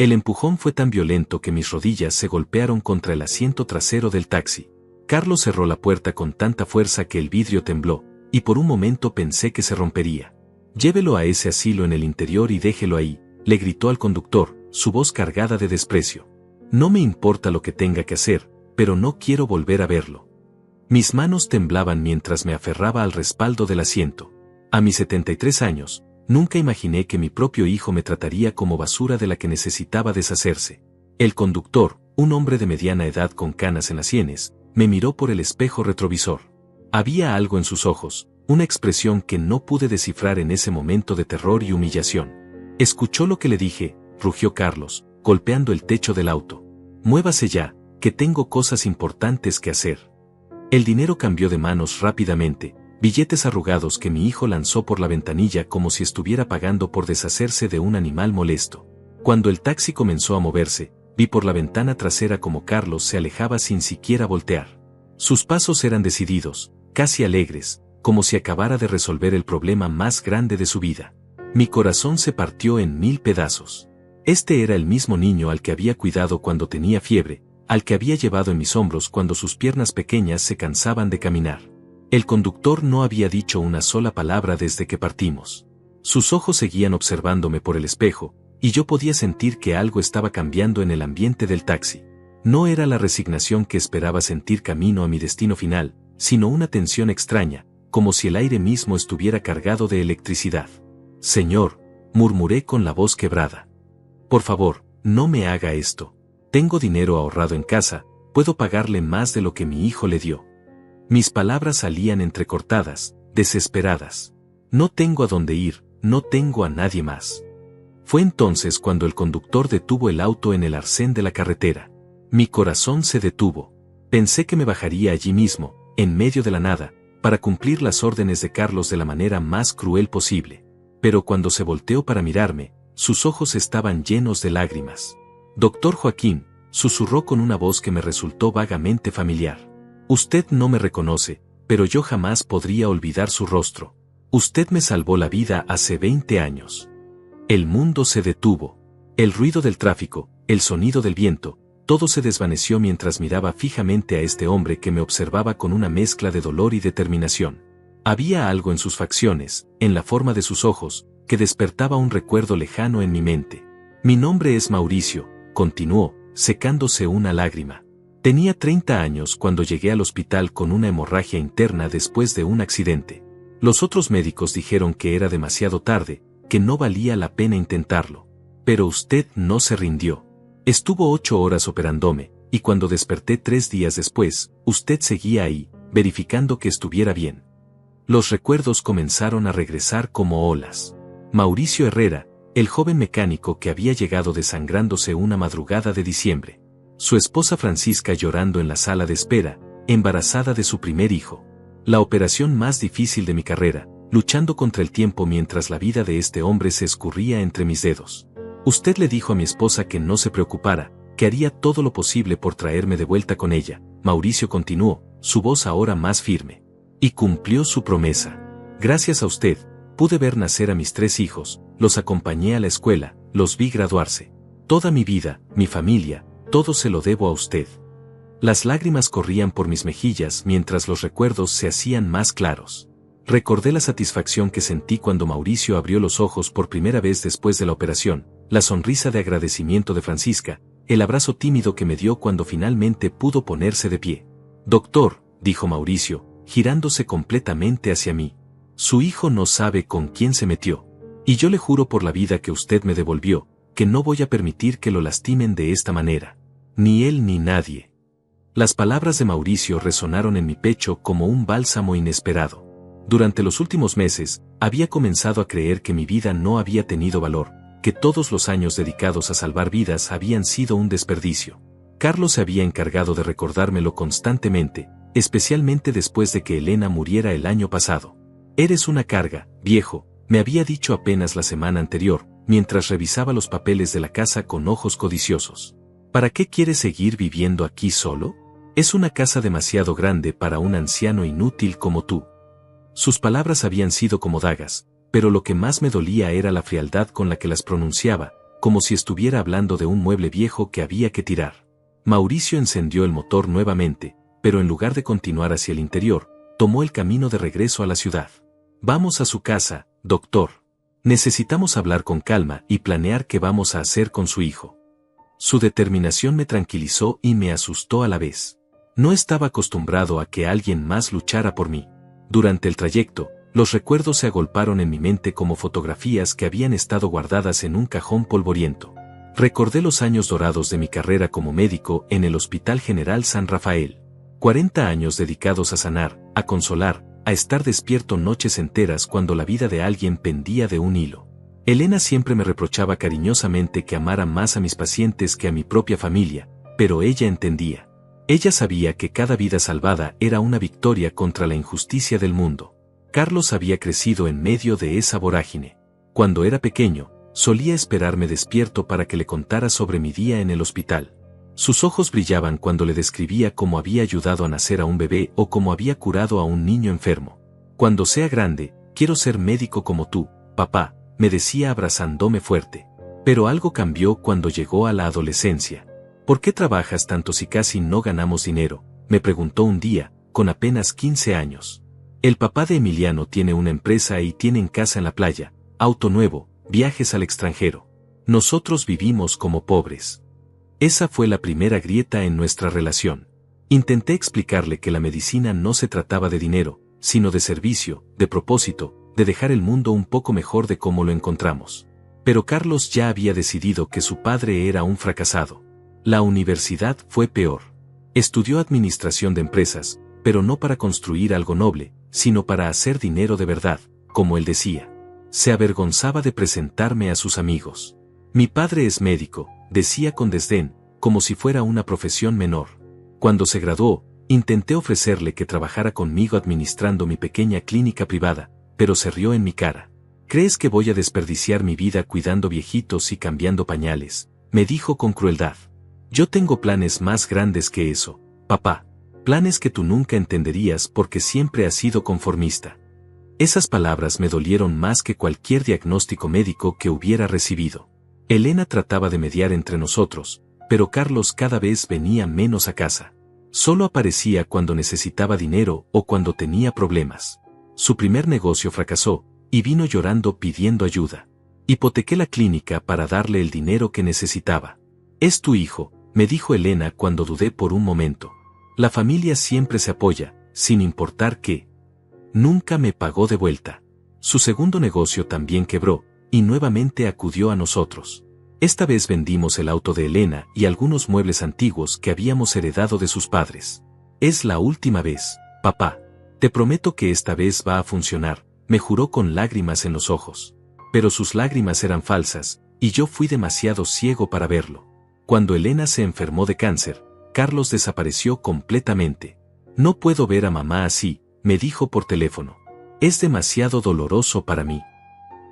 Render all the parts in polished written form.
El empujón fue tan violento que mis rodillas se golpearon contra el asiento trasero del taxi. Carlos cerró la puerta con tanta fuerza que el vidrio tembló, y por un momento pensé que se rompería. «Llévelo a ese asilo en el interior y déjelo ahí», le gritó al conductor, su voz cargada de desprecio. «No me importa lo que tenga que hacer, pero no quiero volver a verlo». Mis manos temblaban mientras me aferraba al respaldo del asiento. A mis 73 años, nunca imaginé que mi propio hijo me trataría como basura de la que necesitaba deshacerse. El conductor, un hombre de mediana edad con canas en las sienes, me miró por el espejo retrovisor. Había algo en sus ojos, una expresión que no pude descifrar en ese momento de terror y humillación. «¿Escuchó lo que le dije?», rugió Carlos, golpeando el techo del auto. «Muévase ya, que tengo cosas importantes que hacer». El dinero cambió de manos rápidamente, billetes arrugados que mi hijo lanzó por la ventanilla como si estuviera pagando por deshacerse de un animal molesto. Cuando el taxi comenzó a moverse, vi por la ventana trasera como Carlos se alejaba sin siquiera voltear. Sus pasos eran decididos, casi alegres, como si acabara de resolver el problema más grande de su vida. Mi corazón se partió en 1000 pedazos. Este era el mismo niño al que había cuidado cuando tenía fiebre, al que había llevado en mis hombros cuando sus piernas pequeñas se cansaban de caminar. El conductor no había dicho una sola palabra desde que partimos. Sus ojos seguían observándome por el espejo, y yo podía sentir que algo estaba cambiando en el ambiente del taxi. No era la resignación que esperaba sentir camino a mi destino final, sino una tensión extraña, como si el aire mismo estuviera cargado de electricidad. «Señor», murmuré con la voz quebrada. «Por favor, no me haga esto. Tengo dinero ahorrado en casa, puedo pagarle más de lo que mi hijo le dio». Mis palabras salían entrecortadas, desesperadas. «No tengo a dónde ir, no tengo a nadie más». Fue entonces cuando el conductor detuvo el auto en el arcén de la carretera. Mi corazón se detuvo. Pensé que me bajaría allí mismo, en medio de la nada, para cumplir las órdenes de Carlos de la manera más cruel posible. Pero cuando se volteó para mirarme, sus ojos estaban llenos de lágrimas. «Doctor Joaquín», susurró con una voz que me resultó vagamente familiar. «Usted no me reconoce, pero yo jamás podría olvidar su rostro. Usted me salvó la vida hace 20 años». El mundo se detuvo. El ruido del tráfico, el sonido del viento, todo se desvaneció mientras miraba fijamente a este hombre que me observaba con una mezcla de dolor y determinación. Había algo en sus facciones, en la forma de sus ojos, que despertaba un recuerdo lejano en mi mente. «Mi nombre es Mauricio», continuó, secándose una lágrima. «Tenía 30 años cuando llegué al hospital con una hemorragia interna después de un accidente. Los otros médicos dijeron que era demasiado tarde, que no valía la pena intentarlo. Pero usted no se rindió. Estuvo 8 horas operándome, y cuando desperté 3 días después, usted seguía ahí, verificando que estuviera bien». Los recuerdos comenzaron a regresar como olas. Mauricio Herrera, el joven mecánico que había llegado desangrándose una madrugada de diciembre. Su esposa Francisca llorando en la sala de espera, embarazada de su primer hijo. La operación más difícil de mi carrera, luchando contra el tiempo mientras la vida de este hombre se escurría entre mis dedos. Usted le dijo a mi esposa que no se preocupara, que haría todo lo posible por traerme de vuelta con ella. Mauricio continuó, su voz ahora más firme. Y cumplió su promesa. Gracias a usted, pude ver nacer a mis 3 hijos, los acompañé a la escuela, los vi graduarse. Toda mi vida, mi familia, todo se lo debo a usted. Las lágrimas corrían por mis mejillas mientras los recuerdos se hacían más claros. Recordé la satisfacción que sentí cuando Mauricio abrió los ojos por primera vez después de la operación, la sonrisa de agradecimiento de Francisca, el abrazo tímido que me dio cuando finalmente pudo ponerse de pie. «Doctor», dijo Mauricio, girándose completamente hacia mí, «su hijo no sabe con quién se metió. Y yo le juro por la vida que usted me devolvió, que no voy a permitir que lo lastimen de esta manera. Ni él ni nadie». Las palabras de Mauricio resonaron en mi pecho como un bálsamo inesperado. Durante los últimos meses, había comenzado a creer que mi vida no había tenido valor, que todos los años dedicados a salvar vidas habían sido un desperdicio. Carlos se había encargado de recordármelo constantemente, especialmente después de que Elena muriera el año pasado. «Eres una carga, viejo», me había dicho apenas la semana anterior, mientras revisaba los papeles de la casa con ojos codiciosos. «¿Para qué quieres seguir viviendo aquí solo? Es una casa demasiado grande para un anciano inútil como tú». Sus palabras habían sido como dagas, pero lo que más me dolía era la frialdad con la que las pronunciaba, como si estuviera hablando de un mueble viejo que había que tirar. Mauricio encendió el motor nuevamente, pero en lugar de continuar hacia el interior, tomó el camino de regreso a la ciudad. Vamos a su casa, doctor. Necesitamos hablar con calma y planear qué vamos a hacer con su hijo. Su determinación me tranquilizó y me asustó a la vez. No estaba acostumbrado a que alguien más luchara por mí. Durante el trayecto, los recuerdos se agolparon en mi mente como fotografías que habían estado guardadas en un cajón polvoriento. Recordé los años dorados de mi carrera como médico en el Hospital General San Rafael. 40 años dedicados a sanar, a consolar, a estar despierto noches enteras cuando la vida de alguien pendía de un hilo. Elena siempre me reprochaba cariñosamente que amara más a mis pacientes que a mi propia familia, pero ella entendía. Ella sabía que cada vida salvada era una victoria contra la injusticia del mundo. Carlos había crecido en medio de esa vorágine. Cuando era pequeño, solía esperarme despierto para que le contara sobre mi día en el hospital. Sus ojos brillaban cuando le describía cómo había ayudado a nacer a un bebé o cómo había curado a un niño enfermo. Cuando sea grande, quiero ser médico como tú, papá, me decía abrazándome fuerte. Pero algo cambió cuando llegó a la adolescencia. ¿Por qué trabajas tanto si casi no ganamos dinero?, me preguntó un día, con apenas 15 años. El papá de Emiliano tiene una empresa y tienen casa en la playa, auto nuevo, viajes al extranjero. Nosotros vivimos como pobres. Esa fue la primera grieta en nuestra relación. Intenté explicarle que la medicina no se trataba de dinero, sino de servicio, de propósito, de dejar el mundo un poco mejor de cómo lo encontramos. Pero Carlos ya había decidido que su padre era un fracasado. La universidad fue peor. Estudió administración de empresas, pero no para construir algo noble, sino para hacer dinero de verdad, como él decía. Se avergonzaba de presentarme a sus amigos. Mi padre es médico, decía con desdén, como si fuera una profesión menor. Cuando se graduó, intenté ofrecerle que trabajara conmigo administrando mi pequeña clínica privada, pero se rió en mi cara. ¿Crees que voy a desperdiciar mi vida cuidando viejitos y cambiando pañales?, me dijo con crueldad. Yo tengo planes más grandes que eso, papá. Planes que tú nunca entenderías porque siempre has sido conformista. Esas palabras me dolieron más que cualquier diagnóstico médico que hubiera recibido. Elena trataba de mediar entre nosotros, pero Carlos cada vez venía menos a casa. Solo aparecía cuando necesitaba dinero o cuando tenía problemas. Su primer negocio fracasó, y vino llorando pidiendo ayuda. Hipotequé la clínica para darle el dinero que necesitaba. Es tu hijo, me dijo Elena cuando dudé por un momento. La familia siempre se apoya, sin importar qué. Nunca me pagó de vuelta. Su segundo negocio también quebró, y nuevamente acudió a nosotros. Esta vez vendimos el auto de Elena y algunos muebles antiguos que habíamos heredado de sus padres. Es la última vez, papá. Te prometo que esta vez va a funcionar, me juró con lágrimas en los ojos. Pero sus lágrimas eran falsas, y yo fui demasiado ciego para verlo. Cuando Elena se enfermó de cáncer, Carlos desapareció completamente. No puedo ver a mamá así, me dijo por teléfono. Es demasiado doloroso para mí.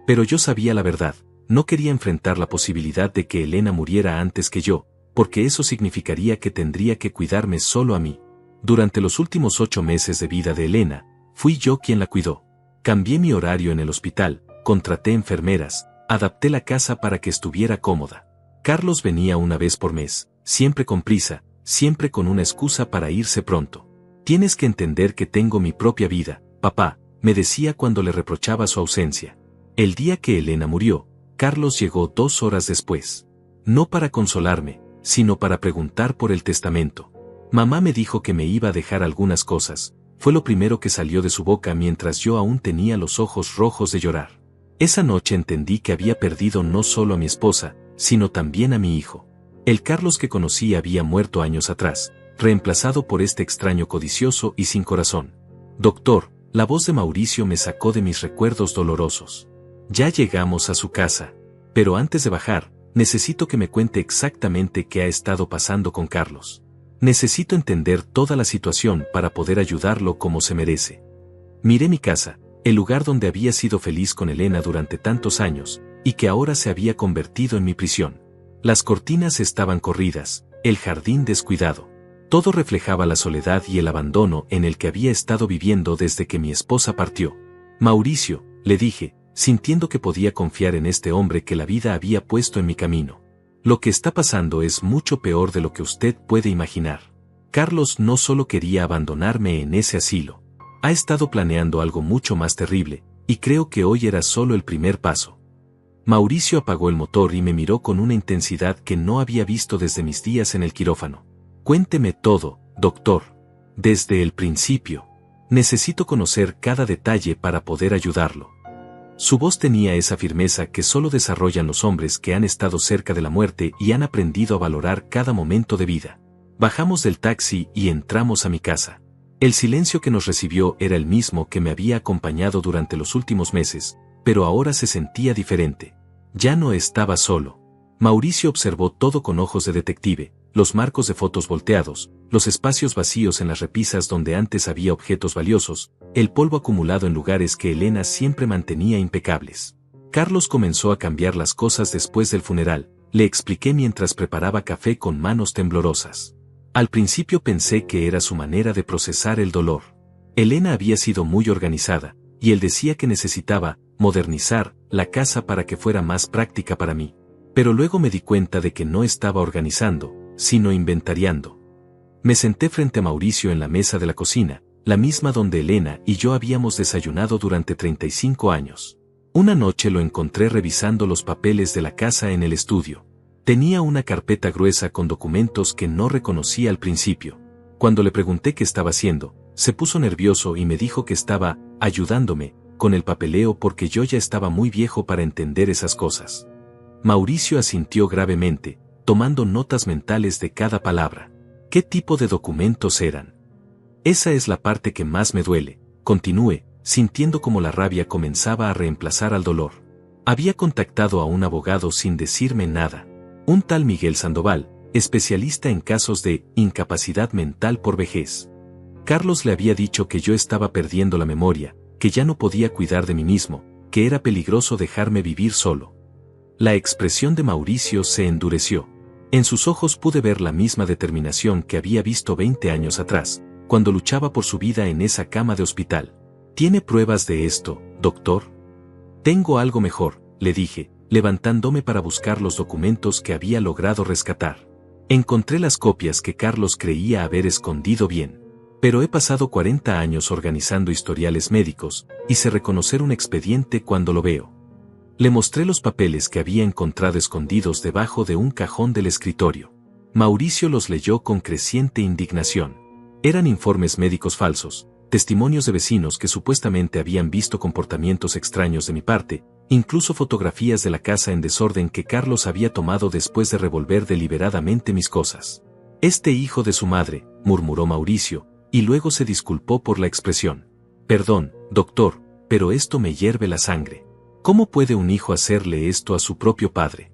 Pero yo sabía la verdad, no quería enfrentar la posibilidad de que Elena muriera antes que yo, porque eso significaría que tendría que cuidarme solo a mí. Durante los últimos 8 meses de vida de Elena, fui yo quien la cuidó. Cambié mi horario en el hospital, contraté enfermeras, adapté la casa para que estuviera cómoda. Carlos venía una vez por mes, siempre con prisa, siempre con una excusa para irse pronto. Tienes que entender que tengo mi propia vida, papá, me decía cuando le reprochaba su ausencia. El día que Elena murió, Carlos llegó 2 horas después. No para consolarme, sino para preguntar por el testamento. Mamá me dijo que me iba a dejar algunas cosas, fue lo primero que salió de su boca mientras yo aún tenía los ojos rojos de llorar. Esa noche entendí que había perdido no solo a mi esposa, sino también a mi hijo. El Carlos que conocí había muerto años atrás, reemplazado por este extraño codicioso y sin corazón. Doctor, la voz de Mauricio me sacó de mis recuerdos dolorosos. Ya llegamos a su casa. Pero antes de bajar, necesito que me cuente exactamente qué ha estado pasando con Carlos. Necesito entender toda la situación para poder ayudarlo como se merece. Miré mi casa, el lugar donde había sido feliz con Elena durante tantos años, y que ahora se había convertido en mi prisión. Las cortinas estaban corridas, el jardín descuidado. Todo reflejaba la soledad y el abandono en el que había estado viviendo desde que mi esposa partió. Mauricio, le dije, sintiendo que podía confiar en este hombre que la vida había puesto en mi camino. Lo que está pasando es mucho peor de lo que usted puede imaginar. Carlos no solo quería abandonarme en ese asilo. Ha estado planeando algo mucho más terrible, y creo que hoy era solo el primer paso. Mauricio apagó el motor y me miró con una intensidad que no había visto desde mis días en el quirófano. Cuénteme todo, doctor. Desde el principio. Necesito conocer cada detalle para poder ayudarlo. Su voz tenía esa firmeza que solo desarrollan los hombres que han estado cerca de la muerte y han aprendido a valorar cada momento de vida. Bajamos del taxi y entramos a mi casa. El silencio que nos recibió era el mismo que me había acompañado durante los últimos meses, pero ahora se sentía diferente. Ya no estaba solo. Mauricio observó todo con ojos de detective, los marcos de fotos volteados, los espacios vacíos en las repisas donde antes había objetos valiosos, el polvo acumulado en lugares que Elena siempre mantenía impecables. Carlos comenzó a cambiar las cosas después del funeral, le expliqué mientras preparaba café con manos temblorosas. Al principio pensé que era su manera de procesar el dolor. Elena había sido muy organizada, y él decía que necesitaba modernizar la casa para que fuera más práctica para mí. Pero luego me di cuenta de que no estaba organizando, sino inventariando. Me senté frente a Mauricio en la mesa de la cocina, la misma donde Elena y yo habíamos desayunado durante 35 años. Una noche lo encontré revisando los papeles de la casa en el estudio. Tenía una carpeta gruesa con documentos que no reconocía al principio. Cuando le pregunté qué estaba haciendo, se puso nervioso y me dijo que estaba ayudándome con el papeleo porque yo ya estaba muy viejo para entender esas cosas. Mauricio asintió gravemente, tomando notas mentales de cada palabra. ¿Qué tipo de documentos eran? Esa es la parte que más me duele, continué, sintiendo como la rabia comenzaba a reemplazar al dolor. Había contactado a un abogado sin decirme nada. Un tal Miguel Sandoval, especialista en casos de incapacidad mental por vejez. Carlos le había dicho que yo estaba perdiendo la memoria, que ya no podía cuidar de mí mismo, que era peligroso dejarme vivir solo. La expresión de Mauricio se endureció. En sus ojos pude ver la misma determinación que había visto 20 años atrás, cuando luchaba por su vida en esa cama de hospital. ¿Tiene pruebas de esto, doctor? Tengo algo mejor, le dije, levantándome para buscar los documentos que había logrado rescatar. Encontré las copias que Carlos creía haber escondido bien. Pero he pasado 40 años organizando historiales médicos, y sé reconocer un expediente cuando lo veo. Le mostré los papeles que había encontrado escondidos debajo de un cajón del escritorio. Mauricio los leyó con creciente indignación. Eran informes médicos falsos, testimonios de vecinos que supuestamente habían visto comportamientos extraños de mi parte, incluso fotografías de la casa en desorden que Carlos había tomado después de revolver deliberadamente mis cosas. Este hijo de su madre, murmuró Mauricio, y luego se disculpó por la expresión. Perdón, doctor, pero esto me hierve la sangre. ¿Cómo puede un hijo hacerle esto a su propio padre?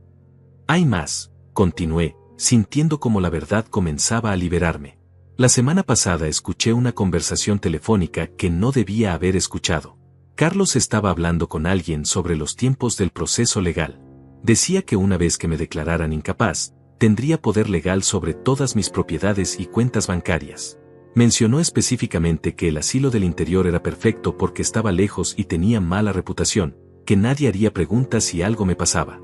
Hay más, continué, sintiendo como la verdad comenzaba a liberarme. La semana pasada escuché una conversación telefónica que no debía haber escuchado. Carlos estaba hablando con alguien sobre los tiempos del proceso legal. Decía que una vez que me declararan incapaz, tendría poder legal sobre todas mis propiedades y cuentas bancarias. Mencionó específicamente que el asilo del interior era perfecto porque estaba lejos y tenía mala reputación, que nadie haría preguntas si algo me pasaba.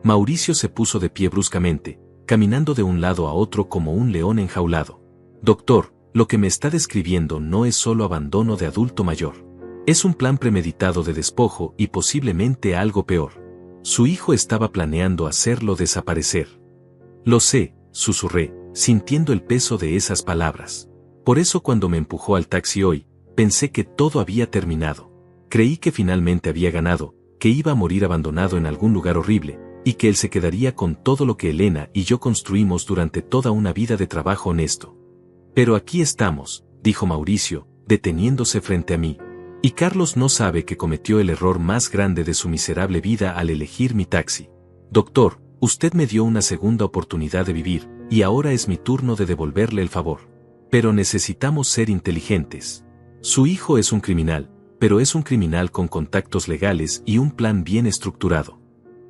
Mauricio se puso de pie bruscamente, caminando de un lado a otro como un león enjaulado. Doctor, lo que me está describiendo no es solo abandono de adulto mayor. Es un plan premeditado de despojo y posiblemente algo peor. Su hijo estaba planeando hacerlo desaparecer. Lo sé, susurré, sintiendo el peso de esas palabras. Por eso cuando me empujó al taxi hoy, pensé que todo había terminado. Creí que finalmente había ganado, que iba a morir abandonado en algún lugar horrible, y que él se quedaría con todo lo que Elena y yo construimos durante toda una vida de trabajo honesto. Pero aquí estamos, dijo Mauricio, deteniéndose frente a mí. Y Carlos no sabe que cometió el error más grande de su miserable vida al elegir mi taxi. Doctor, usted me dio una segunda oportunidad de vivir, y ahora es mi turno de devolverle el favor. Pero necesitamos ser inteligentes. Su hijo es un criminal, pero es un criminal con contactos legales y un plan bien estructurado.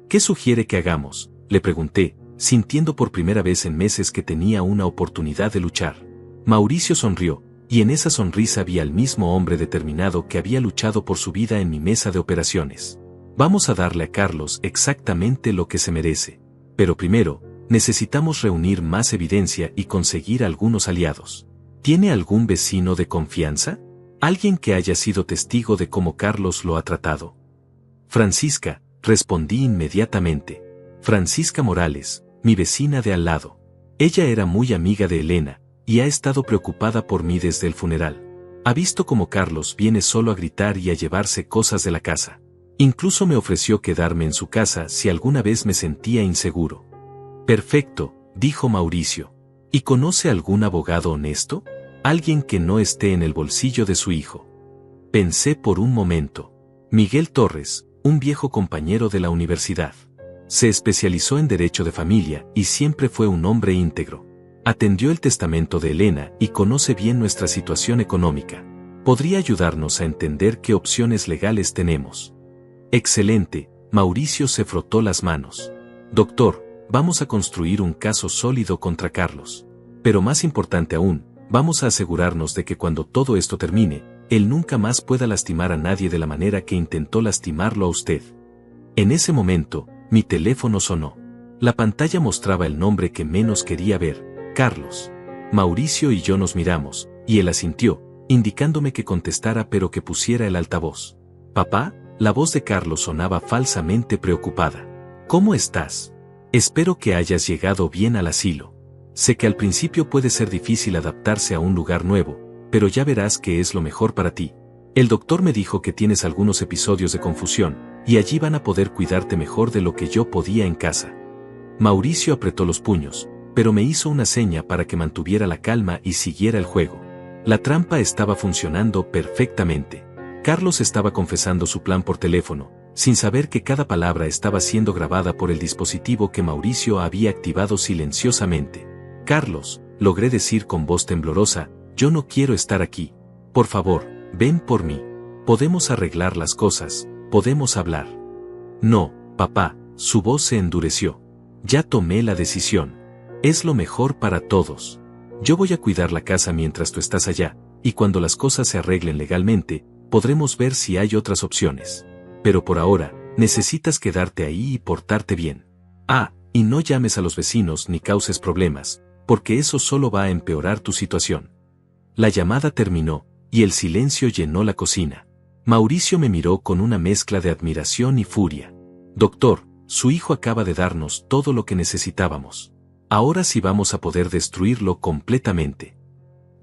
¿Qué sugiere que hagamos?, le pregunté, sintiendo por primera vez en meses que tenía una oportunidad de luchar. Mauricio sonrió, y en esa sonrisa vi al mismo hombre determinado que había luchado por su vida en mi mesa de operaciones. Vamos a darle a Carlos exactamente lo que se merece. Pero primero, necesitamos reunir más evidencia y conseguir algunos aliados. ¿Tiene algún vecino de confianza? ¿Alguien que haya sido testigo de cómo Carlos lo ha tratado? Francisca, respondí inmediatamente. Francisca Morales, mi vecina de al lado. Ella era muy amiga de Elena, y ha estado preocupada por mí desde el funeral. Ha visto cómo Carlos viene solo a gritar y a llevarse cosas de la casa. Incluso me ofreció quedarme en su casa si alguna vez me sentía inseguro. Perfecto, dijo Mauricio. ¿Y conoce algún abogado honesto? Alguien que no esté en el bolsillo de su hijo. Pensé por un momento. Miguel Torres, un viejo compañero de la universidad. Se especializó en derecho de familia y siempre fue un hombre íntegro. Atendió el testamento de Elena y conoce bien nuestra situación económica. Podría ayudarnos a entender qué opciones legales tenemos. Excelente, Mauricio se frotó las manos. Doctor, vamos a construir un caso sólido contra Carlos. Pero más importante aún, vamos a asegurarnos de que cuando todo esto termine, él nunca más pueda lastimar a nadie de la manera que intentó lastimarlo a usted. En ese momento, mi teléfono sonó. La pantalla mostraba el nombre que menos quería ver, Carlos. Mauricio y yo nos miramos, y él asintió, indicándome que contestara pero que pusiera el altavoz. ¿Papá? La voz de Carlos sonaba falsamente preocupada. ¿Cómo estás? Espero que hayas llegado bien al asilo. Sé que al principio puede ser difícil adaptarse a un lugar nuevo, pero ya verás que es lo mejor para ti. El doctor me dijo que tienes algunos episodios de confusión, y allí van a poder cuidarte mejor de lo que yo podía en casa. Mauricio apretó los puños, pero me hizo una seña para que mantuviera la calma y siguiera el juego. La trampa estaba funcionando perfectamente. Carlos estaba confesando su plan por teléfono, sin saber que cada palabra estaba siendo grabada por el dispositivo que Mauricio había activado silenciosamente. Carlos, logré decir con voz temblorosa, yo no quiero estar aquí. Por favor, ven por mí. Podemos arreglar las cosas, podemos hablar. No, papá, su voz se endureció. Ya tomé la decisión. Es lo mejor para todos. Yo voy a cuidar la casa mientras tú estás allá, y cuando las cosas se arreglen legalmente, podremos ver si hay otras opciones. Pero por ahora, necesitas quedarte ahí y portarte bien. Ah, y no llames a los vecinos ni causes problemas, porque eso solo va a empeorar tu situación. La llamada terminó, y el silencio llenó la cocina. Mauricio me miró con una mezcla de admiración y furia. Doctor, su hijo acaba de darnos todo lo que necesitábamos. Ahora sí vamos a poder destruirlo completamente.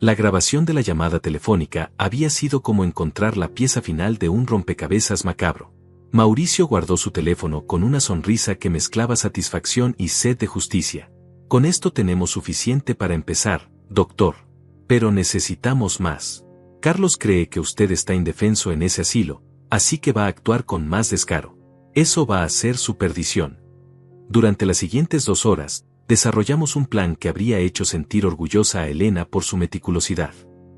La grabación de la llamada telefónica había sido como encontrar la pieza final de un rompecabezas macabro. Mauricio guardó su teléfono con una sonrisa que mezclaba satisfacción y sed de justicia. Con esto tenemos suficiente para empezar, doctor. Pero necesitamos más. Carlos cree que usted está indefenso en ese asilo, así que va a actuar con más descaro. Eso va a ser su perdición. Durante las siguientes 2 horas, desarrollamos un plan que habría hecho sentir orgullosa a Elena por su meticulosidad.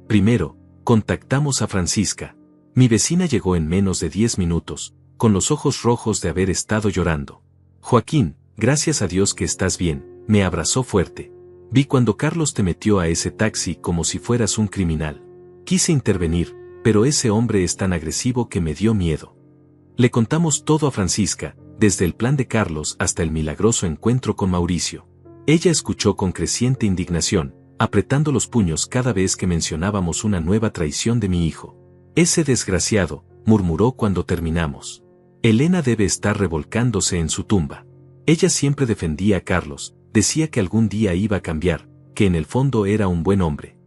Primero, contactamos a Francisca. Mi vecina llegó en menos de 10 minutos, con los ojos rojos de haber estado llorando. Joaquín, gracias a Dios que estás bien, me abrazó fuerte. Vi cuando Carlos te metió a ese taxi como si fueras un criminal. Quise intervenir, pero ese hombre es tan agresivo que me dio miedo. Le contamos todo a Francisca, desde el plan de Carlos hasta el milagroso encuentro con Mauricio. Ella escuchó con creciente indignación, apretando los puños cada vez que mencionábamos una nueva traición de mi hijo. Ese desgraciado, murmuró cuando terminamos. Elena debe estar revolcándose en su tumba. Ella siempre defendía a Carlos, decía que algún día iba a cambiar, que en el fondo era un buen hombre.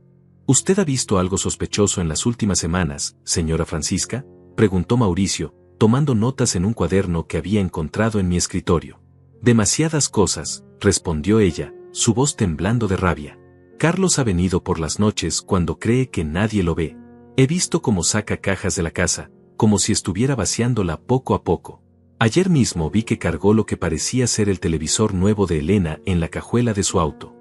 ¿Usted ha visto algo sospechoso en las últimas semanas, señora Francisca?, preguntó Mauricio, tomando notas en un cuaderno que había encontrado en mi escritorio. Demasiadas cosas, respondió ella, su voz temblando de rabia. Carlos ha venido por las noches cuando cree que nadie lo ve. He visto cómo saca cajas de la casa, como si estuviera vaciándola poco a poco. Ayer mismo vi que cargó lo que parecía ser el televisor nuevo de Elena en la cajuela de su auto.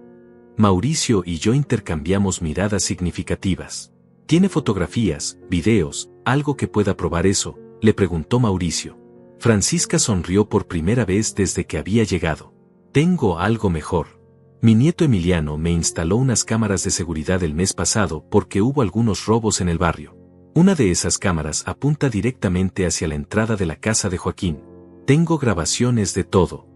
Mauricio y yo intercambiamos miradas significativas. ¿Tiene fotografías, videos, algo que pueda probar eso?, le preguntó Mauricio. Francisca sonrió por primera vez desde que había llegado. Tengo algo mejor. Mi nieto Emiliano me instaló unas cámaras de seguridad el mes pasado porque hubo algunos robos en el barrio. Una de esas cámaras apunta directamente hacia la entrada de la casa de Joaquín. Tengo grabaciones de todo.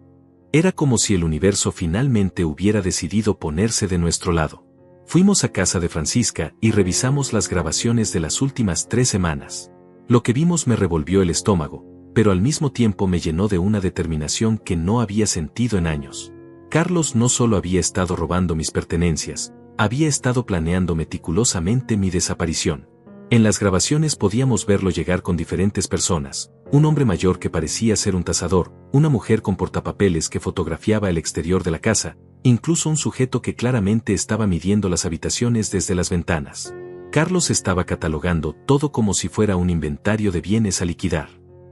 Era como si el universo finalmente hubiera decidido ponerse de nuestro lado. Fuimos a casa de Francisca y revisamos las grabaciones de las últimas 3 semanas. Lo que vimos me revolvió el estómago, pero al mismo tiempo me llenó de una determinación que no había sentido en años. Carlos no solo había estado robando mis pertenencias, había estado planeando meticulosamente mi desaparición. En las grabaciones podíamos verlo llegar con diferentes personas, un hombre mayor que parecía ser un tasador, una mujer con portapapeles que fotografiaba el exterior de la casa, incluso un sujeto que claramente estaba midiendo las habitaciones desde las ventanas. Carlos estaba catalogando todo como si fuera un inventario de bienes a liquidar.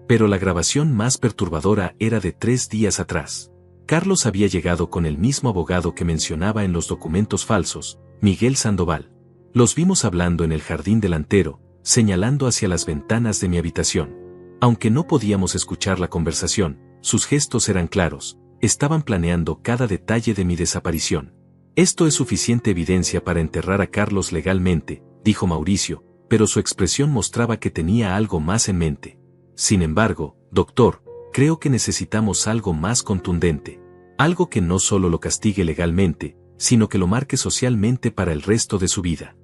Pero la grabación más perturbadora era de 3 días atrás. Carlos había llegado con el mismo abogado que mencionaba en los documentos falsos, Miguel Sandoval. Los vimos hablando en el jardín delantero, señalando hacia las ventanas de mi habitación. Aunque no podíamos escuchar la conversación, sus gestos eran claros, estaban planeando cada detalle de mi desaparición. Esto es suficiente evidencia para enterrar a Carlos legalmente, dijo Mauricio, pero su expresión mostraba que tenía algo más en mente. Sin embargo, doctor, creo que necesitamos algo más contundente. Algo que no solo lo castigue legalmente, sino que lo marque socialmente para el resto de su vida.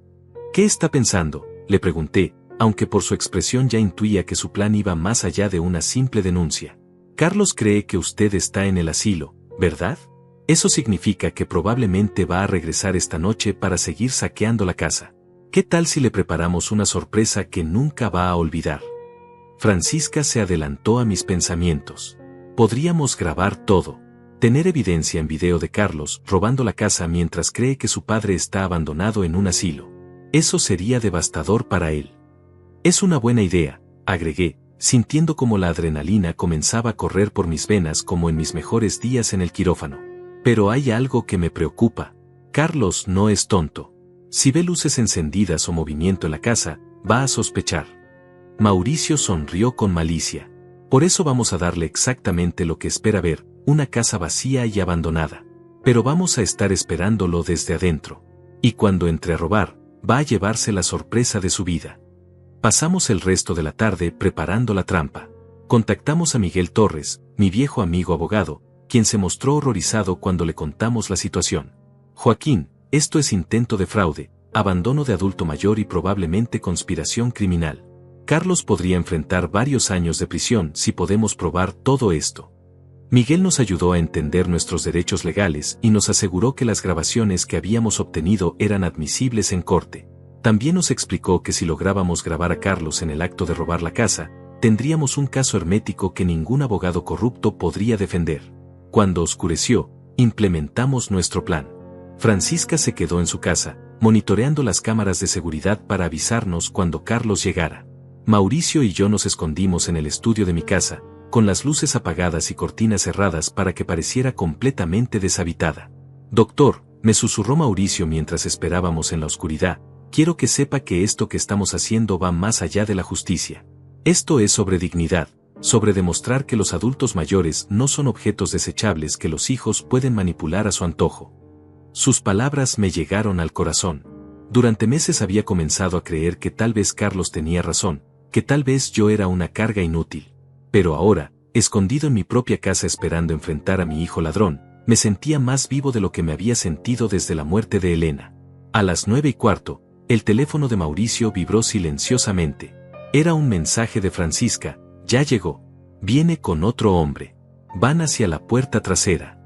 ¿Qué está pensando?, le pregunté, aunque por su expresión ya intuía que su plan iba más allá de una simple denuncia. Carlos cree que usted está en el asilo, ¿verdad? Eso significa que probablemente va a regresar esta noche para seguir saqueando la casa. ¿Qué tal si le preparamos una sorpresa que nunca va a olvidar? Francisca se adelantó a mis pensamientos. Podríamos grabar todo. Tener evidencia en video de Carlos robando la casa mientras cree que su padre está abandonado en un asilo. Eso sería devastador para él. Es una buena idea, agregué, sintiendo como la adrenalina comenzaba a correr por mis venas como en mis mejores días en el quirófano. Pero hay algo que me preocupa. Carlos no es tonto. Si ve luces encendidas o movimiento en la casa, va a sospechar. Mauricio sonrió con malicia. Por eso vamos a darle exactamente lo que espera ver, una casa vacía y abandonada. Pero vamos a estar esperándolo desde adentro. Y cuando entre a robar, va a llevarse la sorpresa de su vida. Pasamos el resto de la tarde preparando la trampa. Contactamos a Miguel Torres, mi viejo amigo abogado, quien se mostró horrorizado cuando le contamos la situación. Joaquín, esto es intento de fraude, abandono de adulto mayor y probablemente conspiración criminal. Carlos podría enfrentar varios años de prisión si podemos probar todo esto. Miguel nos ayudó a entender nuestros derechos legales y nos aseguró que las grabaciones que habíamos obtenido eran admisibles en corte. También nos explicó que si lográbamos grabar a Carlos en el acto de robar la casa, tendríamos un caso hermético que ningún abogado corrupto podría defender. Cuando oscureció, implementamos nuestro plan. Francisca se quedó en su casa, monitoreando las cámaras de seguridad para avisarnos cuando Carlos llegara. Mauricio y yo nos escondimos en el estudio de mi casa, con las luces apagadas y cortinas cerradas para que pareciera completamente deshabitada. Doctor, me susurró Mauricio mientras esperábamos en la oscuridad, quiero que sepa que esto que estamos haciendo va más allá de la justicia. Esto es sobre dignidad, sobre demostrar que los adultos mayores no son objetos desechables que los hijos pueden manipular a su antojo. Sus palabras me llegaron al corazón. Durante meses había comenzado a creer que tal vez Carlos tenía razón, que tal vez yo era una carga inútil. Pero ahora, escondido en mi propia casa esperando enfrentar a mi hijo ladrón, me sentía más vivo de lo que me había sentido desde la muerte de Elena. A las 9:15, el teléfono de Mauricio vibró silenciosamente. Era un mensaje de Francisca, ya llegó. Viene con otro hombre. Van hacia la puerta trasera.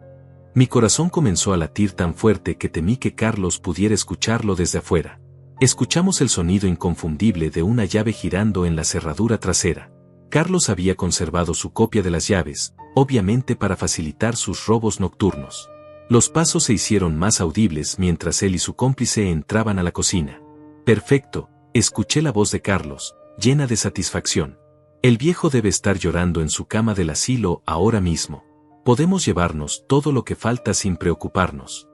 Mi corazón comenzó a latir tan fuerte que temí que Carlos pudiera escucharlo desde afuera. Escuchamos el sonido inconfundible de una llave girando en la cerradura trasera. Carlos había conservado su copia de las llaves, obviamente para facilitar sus robos nocturnos. Los pasos se hicieron más audibles mientras él y su cómplice entraban a la cocina. Perfecto, escuché la voz de Carlos, llena de satisfacción. El viejo debe estar llorando en su cama del asilo ahora mismo. Podemos llevarnos todo lo que falta sin preocuparnos.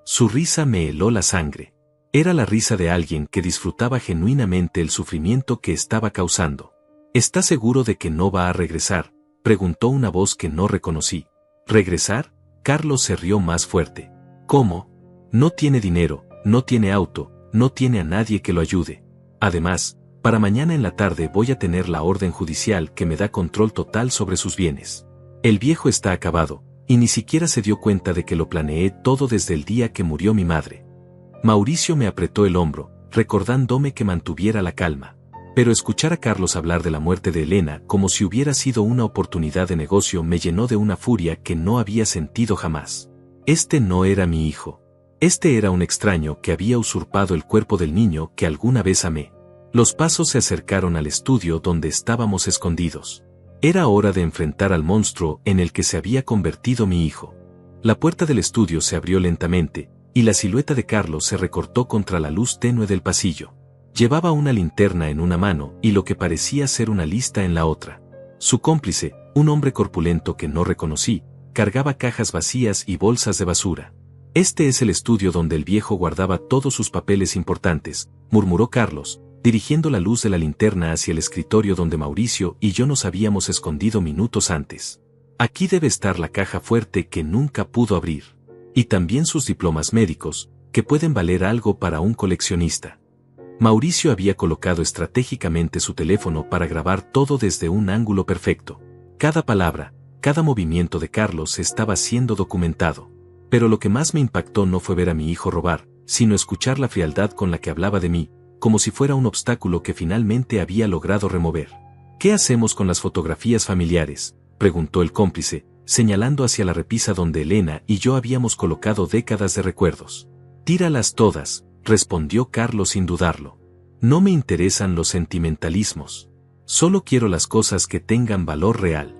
Su risa me heló la sangre. Era la risa de alguien que disfrutaba genuinamente el sufrimiento que estaba causando. ¿Está seguro de que no va a regresar?, preguntó una voz que no reconocí. ¿Regresar? Carlos se rió más fuerte. ¿Cómo? No tiene dinero, no tiene auto, no tiene a nadie que lo ayude. Además, para mañana en la tarde voy a tener la orden judicial que me da control total sobre sus bienes. El viejo está acabado, y ni siquiera se dio cuenta de que lo planeé todo desde el día que murió mi madre. Mauricio me apretó el hombro, recordándome que mantuviera la calma. Pero escuchar a Carlos hablar de la muerte de Elena como si hubiera sido una oportunidad de negocio me llenó de una furia que no había sentido jamás. Este no era mi hijo. Este era un extraño que había usurpado el cuerpo del niño que alguna vez amé. Los pasos se acercaron al estudio donde estábamos escondidos. Era hora de enfrentar al monstruo en el que se había convertido mi hijo. La puerta del estudio se abrió lentamente, y la silueta de Carlos se recortó contra la luz tenue del pasillo. Llevaba una linterna en una mano y lo que parecía ser una lista en la otra. Su cómplice, un hombre corpulento que no reconocí, cargaba cajas vacías y bolsas de basura. Este es el estudio donde el viejo guardaba todos sus papeles importantes, murmuró Carlos, dirigiendo la luz de la linterna hacia el escritorio donde Mauricio y yo nos habíamos escondido minutos antes. Aquí debe estar la caja fuerte que nunca pudo abrir. Y también sus diplomas médicos, que pueden valer algo para un coleccionista. Mauricio había colocado estratégicamente su teléfono para grabar todo desde un ángulo perfecto. Cada palabra, cada movimiento de Carlos estaba siendo documentado. Pero lo que más me impactó no fue ver a mi hijo robar, sino escuchar la frialdad con la que hablaba de mí, como si fuera un obstáculo que finalmente había logrado remover. ¿Qué hacemos con las fotografías familiares?, preguntó el cómplice, señalando hacia la repisa donde Elena y yo habíamos colocado décadas de recuerdos. Tíralas todas, respondió Carlos sin dudarlo. No me interesan los sentimentalismos. Solo quiero las cosas que tengan valor real.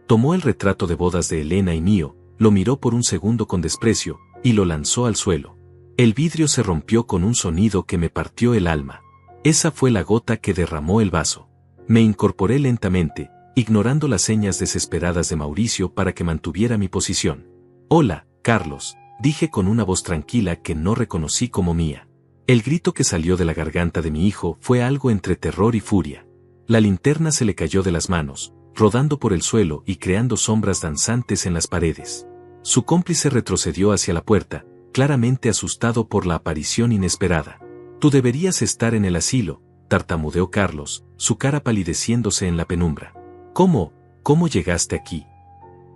Tomó el retrato de bodas de Elena y mío, lo miró por un segundo con desprecio, y lo lanzó al suelo. El vidrio se rompió con un sonido que me partió el alma. Esa fue la gota que derramó el vaso. Me incorporé lentamente, ignorando las señas desesperadas de Mauricio para que mantuviera mi posición. «Hola, Carlos», dije con una voz tranquila que no reconocí como mía. El grito que salió de la garganta de mi hijo fue algo entre terror y furia. La linterna se le cayó de las manos, rodando por el suelo y creando sombras danzantes en las paredes. Su cómplice retrocedió hacia la puerta, claramente asustado por la aparición inesperada. «Tú deberías estar en el asilo», tartamudeó Carlos, su cara palideciéndose en la penumbra. ¿Cómo llegaste aquí?»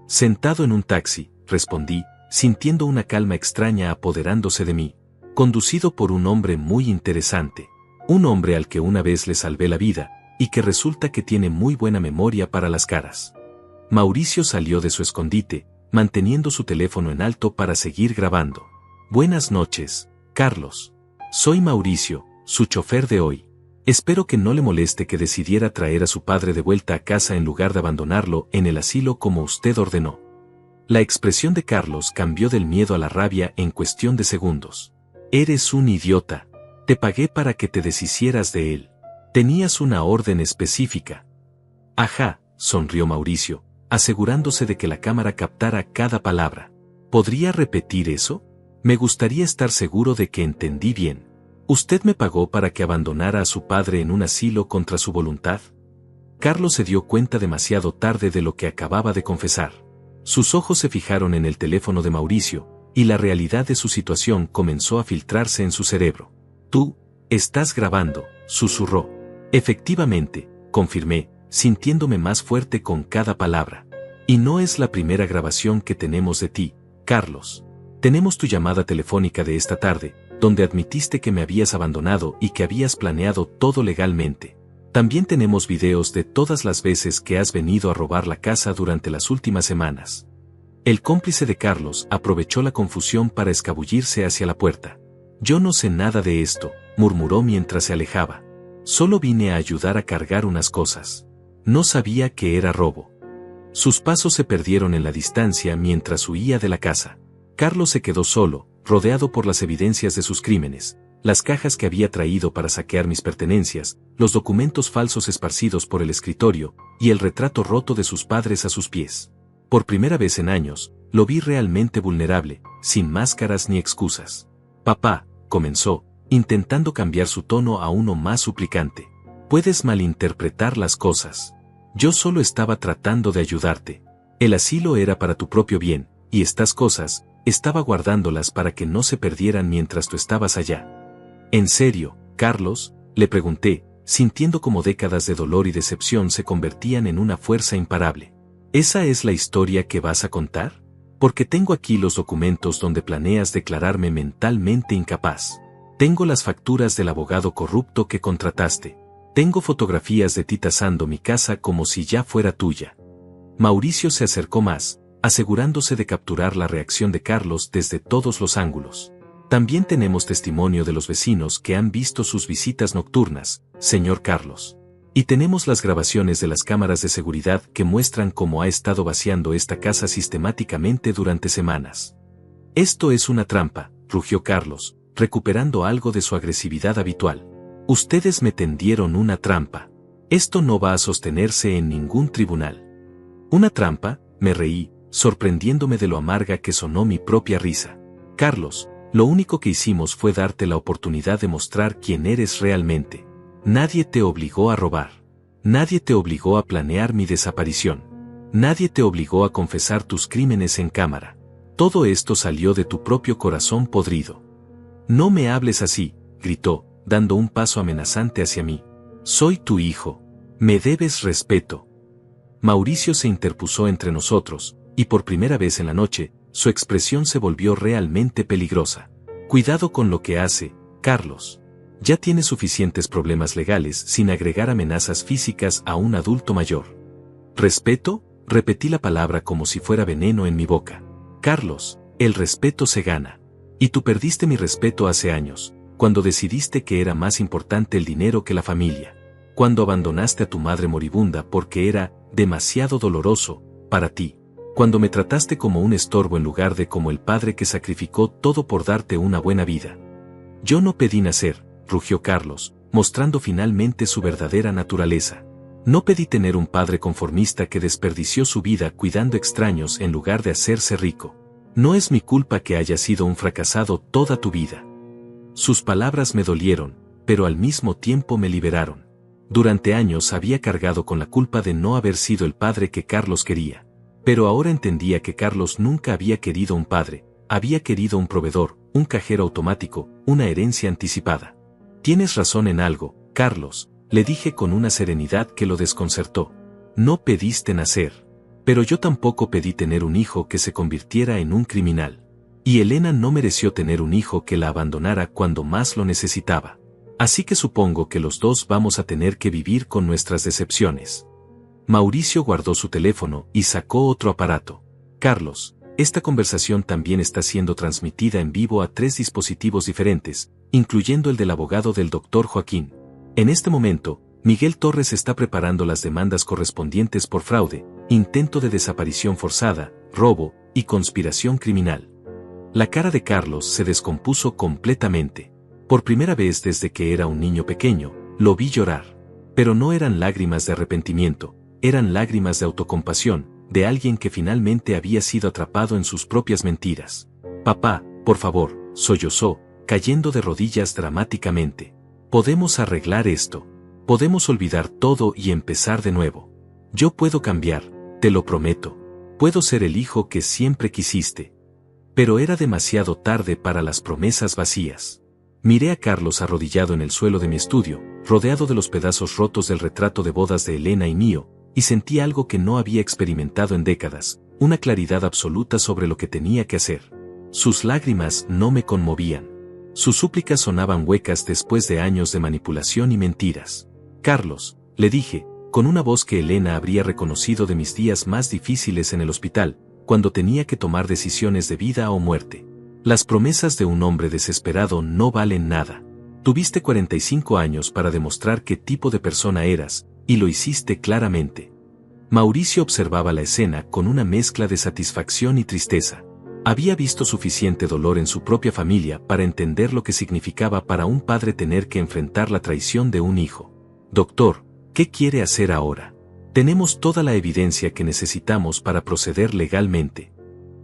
«Sentado en un taxi», respondí, sintiendo una calma extraña apoderándose de mí. «Conducido por un hombre muy interesante. Un hombre al que una vez le salvé la vida, y que resulta que tiene muy buena memoria para las caras». Mauricio salió de su escondite, manteniendo su teléfono en alto para seguir grabando. «Buenas noches, Carlos. Soy Mauricio, su chofer de hoy. Espero que no le moleste que decidiera traer a su padre de vuelta a casa en lugar de abandonarlo en el asilo como usted ordenó». La expresión de Carlos cambió del miedo a la rabia en cuestión de segundos. «Eres un idiota. Te pagué para que te deshicieras de él. Tenías una orden específica». «Ajá», sonrió Mauricio, asegurándose de que la cámara captara cada palabra. «¿Podría repetir eso? Me gustaría estar seguro de que entendí bien. ¿Usted me pagó para que abandonara a su padre en un asilo contra su voluntad?» Carlos se dio cuenta demasiado tarde de lo que acababa de confesar. Sus ojos se fijaron en el teléfono de Mauricio, y la realidad de su situación comenzó a filtrarse en su cerebro. «Tú, estás grabando», susurró. «Efectivamente», confirmé, sintiéndome más fuerte con cada palabra. «Y no es la primera grabación que tenemos de ti, Carlos. Tenemos tu llamada telefónica de esta tarde, donde admitiste que me habías abandonado y que habías planeado todo legalmente. También tenemos videos de todas las veces que has venido a robar la casa durante las últimas semanas». El cómplice de Carlos aprovechó la confusión para escabullirse hacia la puerta. «Yo no sé nada de esto», murmuró mientras se alejaba. «Solo vine a ayudar a cargar unas cosas. No sabía que era robo». Sus pasos se perdieron en la distancia mientras huía de la casa. Carlos se quedó solo, rodeado por las evidencias de sus crímenes, las cajas que había traído para saquear mis pertenencias, los documentos falsos esparcidos por el escritorio, y el retrato roto de sus padres a sus pies. Por primera vez en años, lo vi realmente vulnerable, sin máscaras ni excusas. «Papá», comenzó, intentando cambiar su tono a uno más suplicante. «Puedes malinterpretar las cosas. Yo solo estaba tratando de ayudarte. El asilo era para tu propio bien, y estas cosas, estaba guardándolas para que no se perdieran mientras tú estabas allá». «¿En serio, Carlos?», le pregunté, sintiendo como décadas de dolor y decepción se convertían en una fuerza imparable. ¿Esa es la historia que vas a contar? Porque tengo aquí los documentos donde planeas declararme mentalmente incapaz. Tengo las facturas del abogado corrupto que contrataste. Tengo fotografías de ti tasando mi casa como si ya fuera tuya. Mauricio se acercó más, asegurándose de capturar la reacción de Carlos desde todos los ángulos. También tenemos testimonio de los vecinos que han visto sus visitas nocturnas, señor Carlos. Y tenemos las grabaciones de las cámaras de seguridad que muestran cómo ha estado vaciando esta casa sistemáticamente durante semanas. Esto es una trampa, rugió Carlos, recuperando algo de su agresividad habitual. Ustedes me tendieron una trampa. Esto no va a sostenerse en ningún tribunal. ¿Una trampa? Me reí, sorprendiéndome de lo amarga que sonó mi propia risa. Carlos, lo único que hicimos fue darte la oportunidad de mostrar quién eres realmente. Nadie te obligó a robar. Nadie te obligó a planear mi desaparición. Nadie te obligó a confesar tus crímenes en cámara. Todo esto salió de tu propio corazón podrido. No me hables así, gritó, dando un paso amenazante hacia mí. Soy tu hijo. Me debes respeto. Mauricio se interpuso entre nosotros, y por primera vez en la noche, su expresión se volvió realmente peligrosa. Cuidado con lo que hace, Carlos. Ya tiene suficientes problemas legales sin agregar amenazas físicas a un adulto mayor. ¿Respeto? Repetí la palabra como si fuera veneno en mi boca. Carlos, el respeto se gana. Y tú perdiste mi respeto hace años, cuando decidiste que era más importante el dinero que la familia. Cuando abandonaste a tu madre moribunda porque era demasiado doloroso para ti. Cuando me trataste como un estorbo en lugar de como el padre que sacrificó todo por darte una buena vida. Yo no pedí nacer, rugió Carlos, mostrando finalmente su verdadera naturaleza. No pedí tener un padre conformista que desperdició su vida cuidando extraños en lugar de hacerse rico. No es mi culpa que hayas sido un fracasado toda tu vida. Sus palabras me dolieron, pero al mismo tiempo me liberaron. Durante años había cargado con la culpa de no haber sido el padre que Carlos quería. Pero ahora entendía que Carlos nunca había querido un padre, había querido un proveedor, un cajero automático, una herencia anticipada. Tienes razón en algo, Carlos, le dije con una serenidad que lo desconcertó. No pediste nacer. Pero yo tampoco pedí tener un hijo que se convirtiera en un criminal. Y Elena no mereció tener un hijo que la abandonara cuando más lo necesitaba. Así que supongo que los dos vamos a tener que vivir con nuestras decepciones. Mauricio guardó su teléfono y sacó otro aparato. Carlos, esta conversación también está siendo transmitida en vivo a 3 dispositivos diferentes, incluyendo el del abogado del Dr. Joaquín. En este momento, Miguel Torres está preparando las demandas correspondientes por fraude, intento de desaparición forzada, robo y conspiración criminal. La cara de Carlos se descompuso completamente. Por primera vez desde que era un niño pequeño, lo vi llorar. Pero no eran lágrimas de arrepentimiento, eran lágrimas de autocompasión, de alguien que finalmente había sido atrapado en sus propias mentiras. Papá, por favor, sollozó, cayendo de rodillas dramáticamente. Podemos arreglar esto. Podemos olvidar todo y empezar de nuevo. Yo puedo cambiar, te lo prometo. Puedo ser el hijo que siempre quisiste. Pero era demasiado tarde para las promesas vacías. Miré a Carlos arrodillado en el suelo de mi estudio, rodeado de los pedazos rotos del retrato de bodas de Elena y mío, y sentí algo que no había experimentado en décadas, una claridad absoluta sobre lo que tenía que hacer. Sus lágrimas no me conmovían. Sus súplicas sonaban huecas después de años de manipulación y mentiras. Carlos, le dije, con una voz que Elena habría reconocido de mis días más difíciles en el hospital, cuando tenía que tomar decisiones de vida o muerte. Las promesas de un hombre desesperado no valen nada. Tuviste 45 años para demostrar qué tipo de persona eras, y lo hiciste claramente. Mauricio observaba la escena con una mezcla de satisfacción y tristeza. Había visto suficiente dolor en su propia familia para entender lo que significaba para un padre tener que enfrentar la traición de un hijo. Doctor, ¿qué quiere hacer ahora? Tenemos toda la evidencia que necesitamos para proceder legalmente.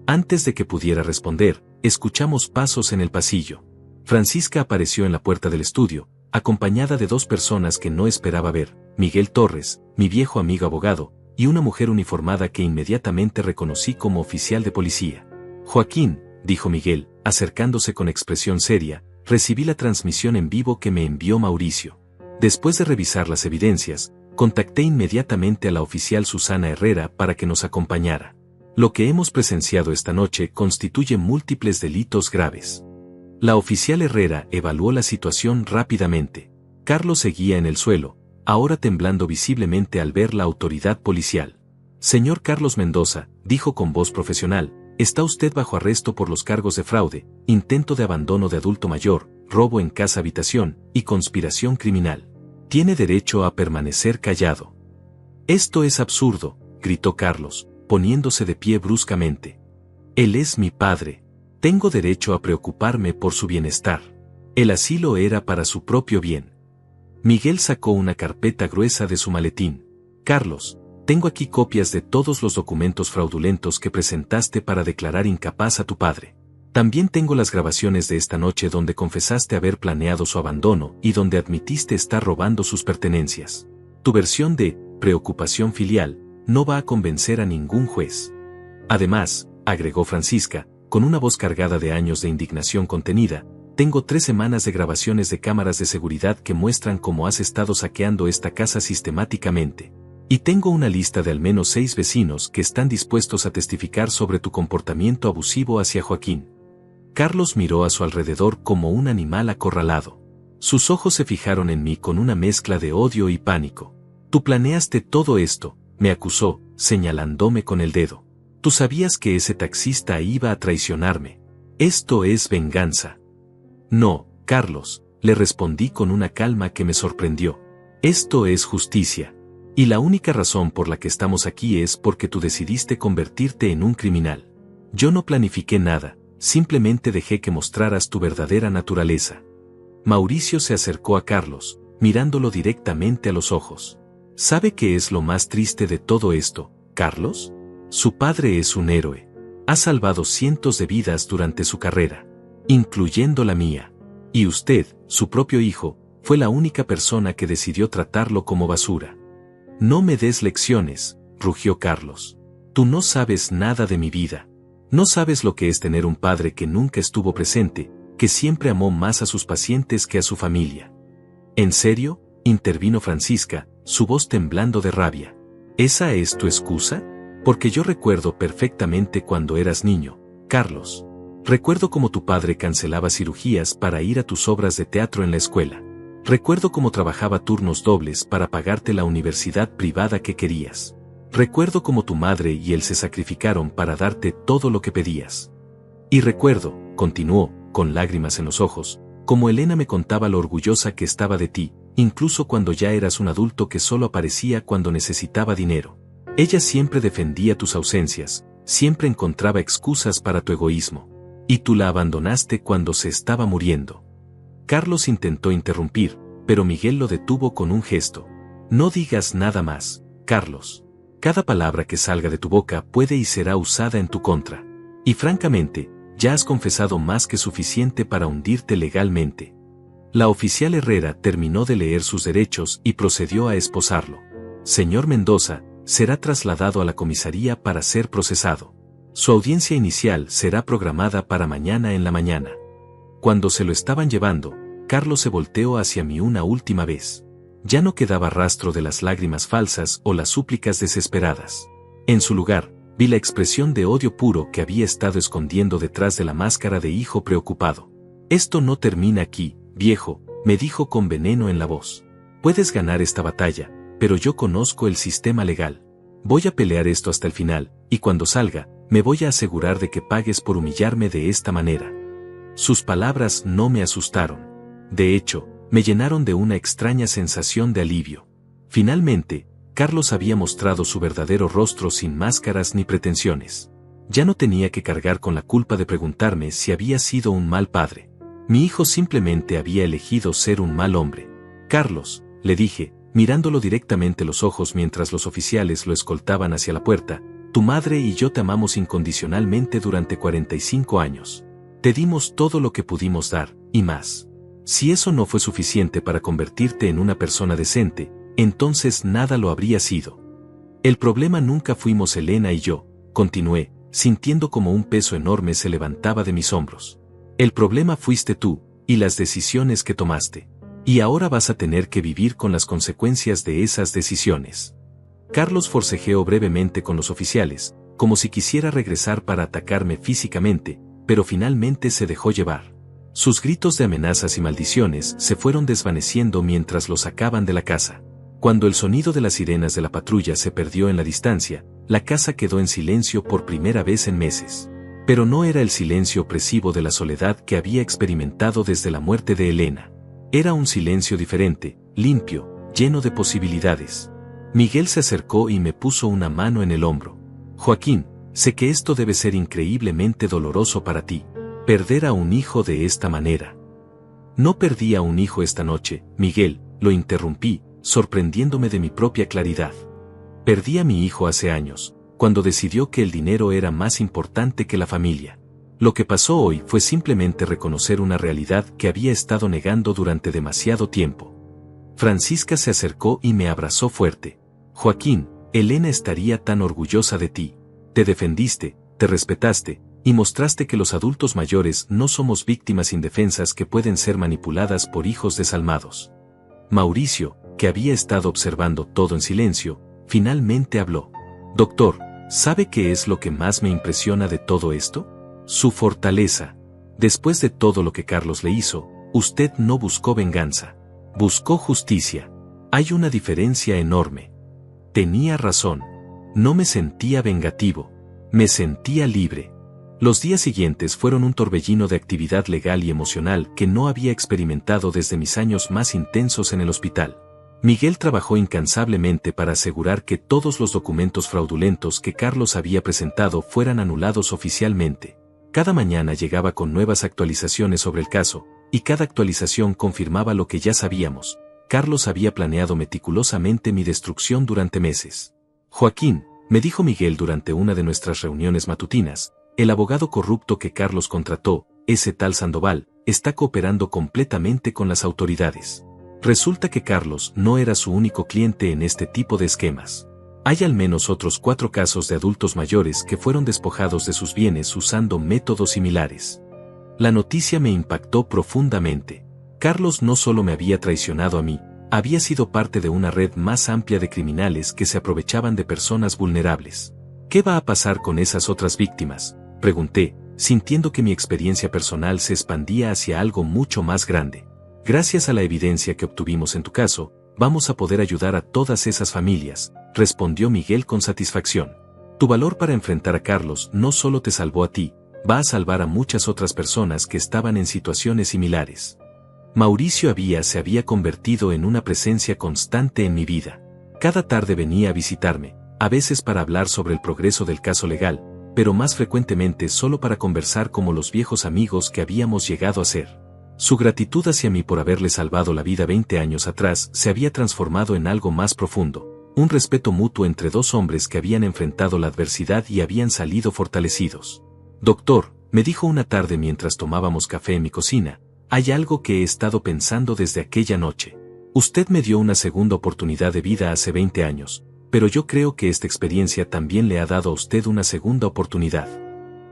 Antes de que pudiera responder, escuchamos pasos en el pasillo. Francisca apareció en la puerta del estudio, acompañada de 2 personas que no esperaba ver, Miguel Torres, mi viejo amigo abogado, y una mujer uniformada que inmediatamente reconocí como oficial de policía. Joaquín, dijo Miguel, acercándose con expresión seria, recibí la transmisión en vivo que me envió Mauricio. Después de revisar las evidencias, Contacté inmediatamente a la oficial Susana Herrera para que nos acompañara. Lo que hemos presenciado esta noche constituye múltiples delitos graves. La oficial Herrera evaluó la situación rápidamente. Carlos seguía en el suelo, ahora temblando visiblemente al ver la autoridad policial. Señor Carlos Mendoza, dijo con voz profesional, está usted bajo arresto por los cargos de fraude, intento de abandono de adulto mayor, robo en casa-habitación y conspiración criminal. Tiene derecho a permanecer callado. Esto es absurdo, gritó Carlos, poniéndose de pie bruscamente. Él es mi padre. Tengo derecho a preocuparme por su bienestar. El asilo era para su propio bien. Miguel sacó una carpeta gruesa de su maletín. Carlos, tengo aquí copias de todos los documentos fraudulentos que presentaste para declarar incapaz a tu padre. También tengo las grabaciones de esta noche donde confesaste haber planeado su abandono y donde admitiste estar robando sus pertenencias. Tu versión de preocupación filial no va a convencer a ningún juez. Además, agregó Francisca, con una voz cargada de años de indignación contenida, tengo 3 semanas de grabaciones de cámaras de seguridad que muestran cómo has estado saqueando esta casa sistemáticamente. Y tengo una lista de al menos 6 vecinos que están dispuestos a testificar sobre tu comportamiento abusivo hacia Joaquín. Carlos miró a su alrededor como un animal acorralado. Sus ojos se fijaron en mí con una mezcla de odio y pánico. Tú planeaste todo esto, me acusó, señalándome con el dedo. Tú sabías que ese taxista iba a traicionarme. Esto es venganza. No, Carlos, le respondí con una calma que me sorprendió. Esto es justicia. Y la única razón por la que estamos aquí es porque tú decidiste convertirte en un criminal. Yo no planifiqué nada, simplemente dejé que mostraras tu verdadera naturaleza. Mauricio se acercó a Carlos, mirándolo directamente a los ojos. ¿Sabe qué es lo más triste de todo esto, Carlos? Su padre es un héroe. Ha salvado cientos de vidas durante su carrera, incluyendo la mía. Y usted, su propio hijo, fue la única persona que decidió tratarlo como basura. No me des lecciones, rugió Carlos. Tú no sabes nada de mi vida. No sabes lo que es tener un padre que nunca estuvo presente, que siempre amó más a sus pacientes que a su familia. ¿En serio?, intervino Francisca, su voz temblando de rabia. ¿Esa es tu excusa? Porque yo recuerdo perfectamente cuando eras niño, Carlos. Recuerdo cómo tu padre cancelaba cirugías para ir a tus obras de teatro en la escuela. Recuerdo cómo trabajaba turnos dobles para pagarte la universidad privada que querías. Recuerdo cómo tu madre y él se sacrificaron para darte todo lo que pedías. Y recuerdo, continuó, con lágrimas en los ojos, cómo Elena me contaba lo orgullosa que estaba de ti, incluso cuando ya eras un adulto que solo aparecía cuando necesitaba dinero. Ella siempre defendía tus ausencias, siempre encontraba excusas para tu egoísmo. Y tú la abandonaste cuando se estaba muriendo. Carlos intentó interrumpir, pero Miguel lo detuvo con un gesto. No digas nada más, Carlos. Cada palabra que salga de tu boca puede y será usada en tu contra. Y francamente, ya has confesado más que suficiente para hundirte legalmente. La oficial Herrera terminó de leer sus derechos y procedió a esposarlo. Señor Mendoza, será trasladado a la comisaría para ser procesado. Su audiencia inicial será programada para mañana en la mañana. Cuando se lo estaban llevando, Carlos se volteó hacia mí una última vez. Ya no quedaba rastro de las lágrimas falsas o las súplicas desesperadas. En su lugar, vi la expresión de odio puro que había estado escondiendo detrás de la máscara de hijo preocupado. Esto no termina aquí, viejo, me dijo con veneno en la voz. Puedes ganar esta batalla, pero yo conozco el sistema legal. Voy a pelear esto hasta el final, y cuando salga, me voy a asegurar de que pagues por humillarme de esta manera. Sus palabras no me asustaron. De hecho, me llenaron de una extraña sensación de alivio. Finalmente, Carlos había mostrado su verdadero rostro sin máscaras ni pretensiones. Ya no tenía que cargar con la culpa de preguntarme si había sido un mal padre. Mi hijo simplemente había elegido ser un mal hombre. Carlos, le dije, mirándolo directamente los ojos mientras los oficiales lo escoltaban hacia la puerta, tu madre y yo te amamos incondicionalmente durante 45 años. Te dimos todo lo que pudimos dar, y más. Si eso no fue suficiente para convertirte en una persona decente, entonces nada lo habría sido. El problema nunca fuimos Elena y yo, continué, sintiendo como un peso enorme se levantaba de mis hombros. El problema fuiste tú, y las decisiones que tomaste. Y ahora vas a tener que vivir con las consecuencias de esas decisiones. Carlos forcejeó brevemente con los oficiales, como si quisiera regresar para atacarme físicamente, pero finalmente se dejó llevar. Sus gritos de amenazas y maldiciones se fueron desvaneciendo mientras lo sacaban de la casa. Cuando el sonido de las sirenas de la patrulla se perdió en la distancia, la casa quedó en silencio por primera vez en meses. Pero no era el silencio opresivo de la soledad que había experimentado desde la muerte de Elena. Era un silencio diferente, limpio, lleno de posibilidades. Miguel se acercó y me puso una mano en el hombro. Joaquín, sé que esto debe ser increíblemente doloroso para ti. Perder a un hijo de esta manera. No perdí a un hijo esta noche, Miguel, lo interrumpí, sorprendiéndome de mi propia claridad. Perdí a mi hijo hace años, cuando decidió que el dinero era más importante que la familia. Lo que pasó hoy fue simplemente reconocer una realidad que había estado negando durante demasiado tiempo. Francisca se acercó y me abrazó fuerte. Joaquín, Elena estaría tan orgullosa de ti. Te defendiste, te respetaste, y mostraste que los adultos mayores no somos víctimas indefensas que pueden ser manipuladas por hijos desalmados. Mauricio, que había estado observando todo en silencio, finalmente habló. Doctor, ¿sabe qué es lo que más me impresiona de todo esto? Su fortaleza. Después de todo lo que Carlos le hizo, usted no buscó venganza. Buscó justicia. Hay una diferencia enorme. Tenía razón. No me sentía vengativo. Me sentía libre. Los días siguientes fueron un torbellino de actividad legal y emocional que no había experimentado desde mis años más intensos en el hospital. Miguel trabajó incansablemente para asegurar que todos los documentos fraudulentos que Carlos había presentado fueran anulados oficialmente. Cada mañana llegaba con nuevas actualizaciones sobre el caso, y cada actualización confirmaba lo que ya sabíamos. Carlos había planeado meticulosamente mi destrucción durante meses. Joaquín, me dijo Miguel durante una de nuestras reuniones matutinas, el abogado corrupto que Carlos contrató, ese tal Sandoval, está cooperando completamente con las autoridades. Resulta que Carlos no era su único cliente en este tipo de esquemas. Hay al menos otros 4 casos de adultos mayores que fueron despojados de sus bienes usando métodos similares. La noticia me impactó profundamente. Carlos no solo me había traicionado a mí, había sido parte de una red más amplia de criminales que se aprovechaban de personas vulnerables. ¿Qué va a pasar con esas otras víctimas?, pregunté, sintiendo que mi experiencia personal se expandía hacia algo mucho más grande. Gracias a la evidencia que obtuvimos en tu caso, vamos a poder ayudar a todas esas familias, respondió Miguel con satisfacción. Tu valor para enfrentar a Carlos no solo te salvó a ti, va a salvar a muchas otras personas que estaban en situaciones similares. Mauricio se había convertido en una presencia constante en mi vida. Cada tarde venía a visitarme, a veces para hablar sobre el progreso del caso legal, pero más frecuentemente solo para conversar como los viejos amigos que habíamos llegado a ser. Su gratitud hacia mí por haberle salvado la vida 20 años atrás se había transformado en algo más profundo, un respeto mutuo entre 2 hombres que habían enfrentado la adversidad y habían salido fortalecidos. Doctor, me dijo una tarde mientras tomábamos café en mi cocina, hay algo que he estado pensando desde aquella noche. Usted me dio una segunda oportunidad de vida hace 20 años, pero yo creo que esta experiencia también le ha dado a usted una segunda oportunidad.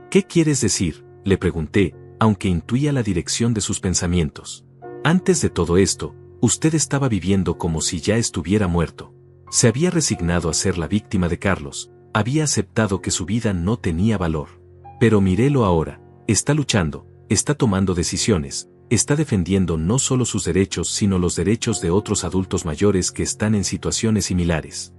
¿Qué quieres decir?, le pregunté, aunque intuía la dirección de sus pensamientos. Antes de todo esto, usted estaba viviendo como si ya estuviera muerto. Se había resignado a ser la víctima de Carlos, había aceptado que su vida no tenía valor. Pero mírelo ahora, está luchando, está tomando decisiones, está defendiendo no solo sus derechos sino los derechos de otros adultos mayores que están en situaciones similares.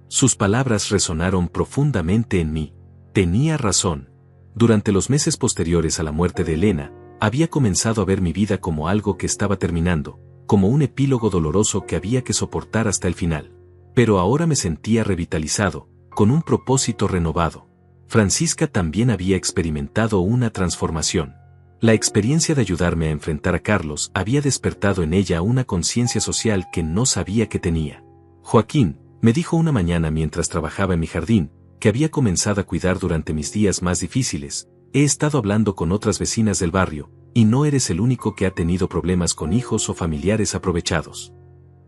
Sus palabras resonaron profundamente en mí. Tenía razón. Durante los meses posteriores a la muerte de Elena, había comenzado a ver mi vida como algo que estaba terminando, como un epílogo doloroso que había que soportar hasta el final. Pero ahora me sentía revitalizado, con un propósito renovado. Francisca también había experimentado una transformación. La experiencia de ayudarme a enfrentar a Carlos había despertado en ella una conciencia social que no sabía que tenía. Joaquín, me dijo una mañana mientras trabajaba en mi jardín, que había comenzado a cuidar durante mis días más difíciles, he estado hablando con otras vecinas del barrio, y no eres el único que ha tenido problemas con hijos o familiares aprovechados.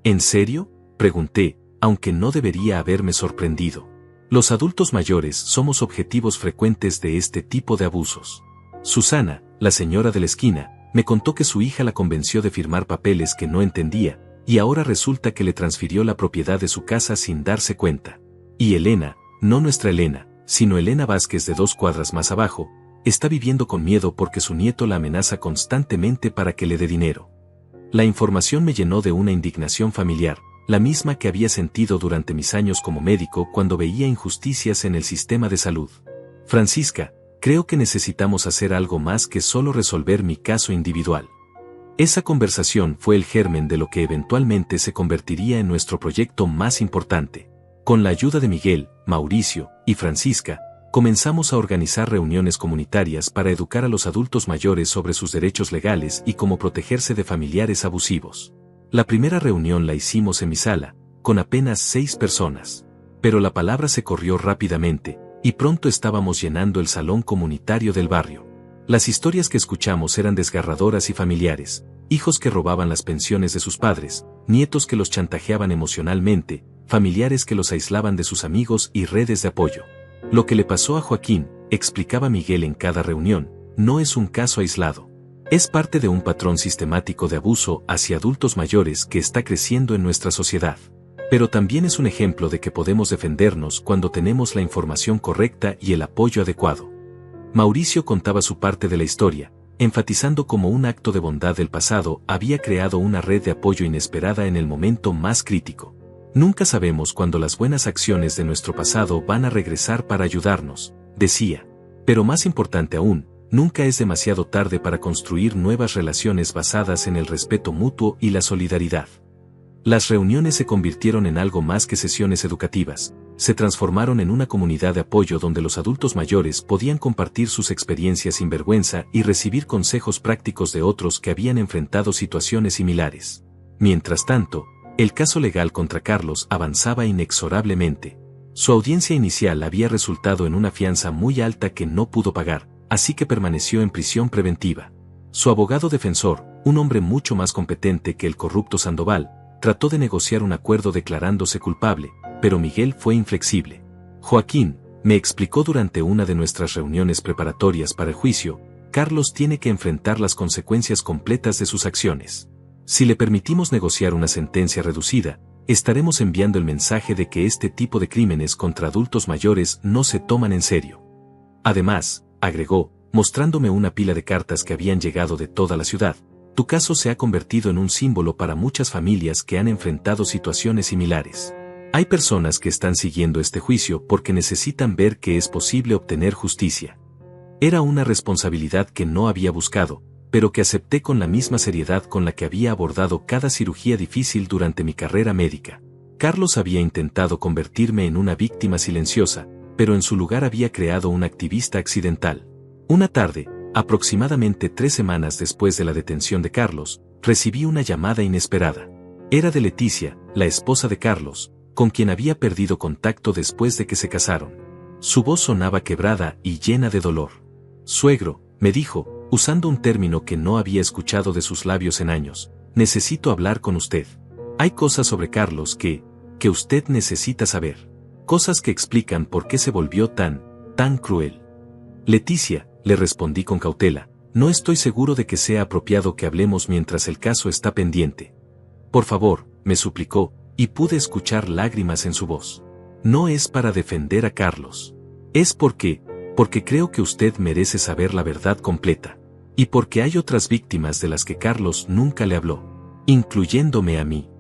¿En serio?, pregunté, aunque no debería haberme sorprendido. Los adultos mayores somos objetivos frecuentes de este tipo de abusos. Susana, la señora de la esquina, Me contó que su hija la convenció de firmar papeles que no entendía, y ahora resulta que le transfirió la propiedad de su casa sin darse cuenta. Y Elena, no nuestra Elena, sino Elena Vázquez de 2 cuadras más abajo, está viviendo con miedo porque su nieto la amenaza constantemente para que le dé dinero. La información me llenó de una indignación familiar, la misma que había sentido durante mis años como médico cuando veía injusticias en el sistema de salud. Francisca, creo que necesitamos hacer algo más que solo resolver mi caso individual. Esa conversación fue el germen de lo que eventualmente se convertiría en nuestro proyecto más importante. Con la ayuda de Miguel, Mauricio y Francisca, comenzamos a organizar reuniones comunitarias para educar a los adultos mayores sobre sus derechos legales y cómo protegerse de familiares abusivos. La primera reunión la hicimos en mi sala, con apenas 6 personas. Pero la palabra se corrió rápidamente, y pronto estábamos llenando el salón comunitario del barrio. Las historias que escuchamos eran desgarradoras y familiares: hijos que robaban las pensiones de sus padres, nietos que los chantajeaban emocionalmente, familiares que los aislaban de sus amigos y redes de apoyo. Lo que le pasó a Joaquín, explicaba Miguel en cada reunión, no es un caso aislado. Es parte de un patrón sistemático de abuso hacia adultos mayores que está creciendo en nuestra sociedad. Pero también es un ejemplo de que podemos defendernos cuando tenemos la información correcta y el apoyo adecuado. Mauricio contaba su parte de la historia, enfatizando cómo un acto de bondad del pasado había creado una red de apoyo inesperada en el momento más crítico. Nunca sabemos cuándo las buenas acciones de nuestro pasado van a regresar para ayudarnos, decía. Pero más importante aún, nunca es demasiado tarde para construir nuevas relaciones basadas en el respeto mutuo y la solidaridad. Las reuniones se convirtieron en algo más que sesiones educativas, se transformaron en una comunidad de apoyo donde los adultos mayores podían compartir sus experiencias sin vergüenza y recibir consejos prácticos de otros que habían enfrentado situaciones similares. Mientras tanto, el caso legal contra Carlos avanzaba inexorablemente. Su audiencia inicial había resultado en una fianza muy alta que no pudo pagar, así que permaneció en prisión preventiva. Su abogado defensor, un hombre mucho más competente que el corrupto Sandoval, trató de negociar un acuerdo declarándose culpable, pero Miguel fue inflexible. Joaquín, me explicó durante una de nuestras reuniones preparatorias para el juicio, Carlos tiene que enfrentar las consecuencias completas de sus acciones. Si le permitimos negociar una sentencia reducida, estaremos enviando el mensaje de que este tipo de crímenes contra adultos mayores no se toman en serio. Además, agregó, mostrándome una pila de cartas que habían llegado de toda la ciudad, tu caso se ha convertido en un símbolo para muchas familias que han enfrentado situaciones similares. Hay personas que están siguiendo este juicio porque necesitan ver que es posible obtener justicia. Era una responsabilidad que no había buscado, pero que acepté con la misma seriedad con la que había abordado cada cirugía difícil durante mi carrera médica. Carlos había intentado convertirme en una víctima silenciosa, pero en su lugar había creado un activista accidental. Una tarde, aproximadamente 3 semanas después de la detención de Carlos, recibí una llamada inesperada. Era de Leticia, la esposa de Carlos, con quien había perdido contacto después de que se casaron. Su voz sonaba quebrada y llena de dolor. Suegro, me dijo, usando un término que no había escuchado de sus labios en años, necesito hablar con usted. Hay cosas sobre Carlos que usted necesita saber. Cosas que explican por qué se volvió tan cruel. Leticia, le respondí con cautela, no estoy seguro de que sea apropiado que hablemos mientras el caso está pendiente. Por favor, me suplicó, y pude escuchar lágrimas en su voz. No es para defender a Carlos. Es porque creo que usted merece saber la verdad completa. Y porque hay otras víctimas de las que Carlos nunca le habló, incluyéndome a mí.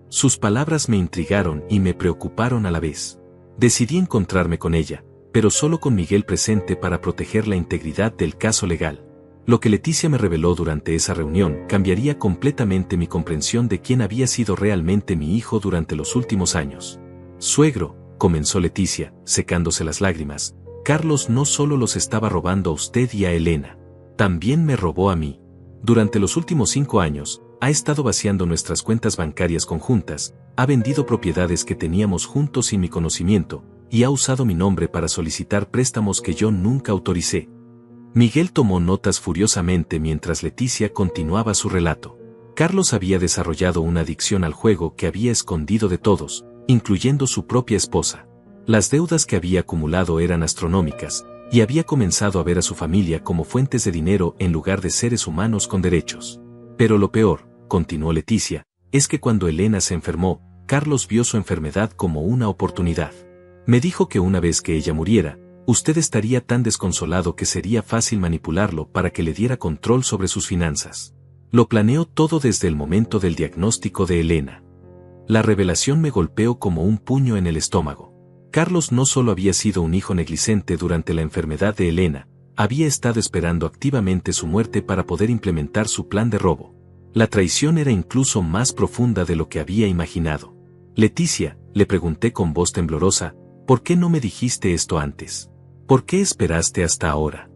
Sus palabras me intrigaron y me preocuparon a la vez. Decidí encontrarme con ella, pero solo con Miguel presente para proteger la integridad del caso legal. Lo que Leticia me reveló durante esa reunión cambiaría completamente mi comprensión de quién había sido realmente mi hijo durante los últimos años. Suegro, comenzó Leticia, secándose las lágrimas, Carlos no solo los estaba robando a usted y a Elena, también me robó a mí. Durante los últimos 5 años, ha estado vaciando nuestras cuentas bancarias conjuntas, ha vendido propiedades que teníamos juntos sin mi conocimiento, y ha usado mi nombre para solicitar préstamos que yo nunca autoricé. Miguel tomó notas furiosamente mientras Leticia continuaba su relato. Carlos había desarrollado una adicción al juego que había escondido de todos, incluyendo su propia esposa. Las deudas que había acumulado eran astronómicas, y había comenzado a ver a su familia como fuentes de dinero en lugar de seres humanos con derechos. Pero lo peor, continuó Leticia, es que cuando Elena se enfermó, Carlos vio su enfermedad como una oportunidad. Me dijo que una vez que ella muriera, usted estaría tan desconsolado que sería fácil manipularlo para que le diera control sobre sus finanzas. Lo planeó todo desde el momento del diagnóstico de Elena. La revelación me golpeó como un puño en el estómago. Carlos no solo había sido un hijo negligente durante la enfermedad de Elena, había estado esperando activamente su muerte para poder implementar su plan de robo. La traición era incluso más profunda de lo que había imaginado. Leticia, le pregunté con voz temblorosa, ¿por qué no me dijiste esto antes? ¿Por qué esperaste hasta ahora?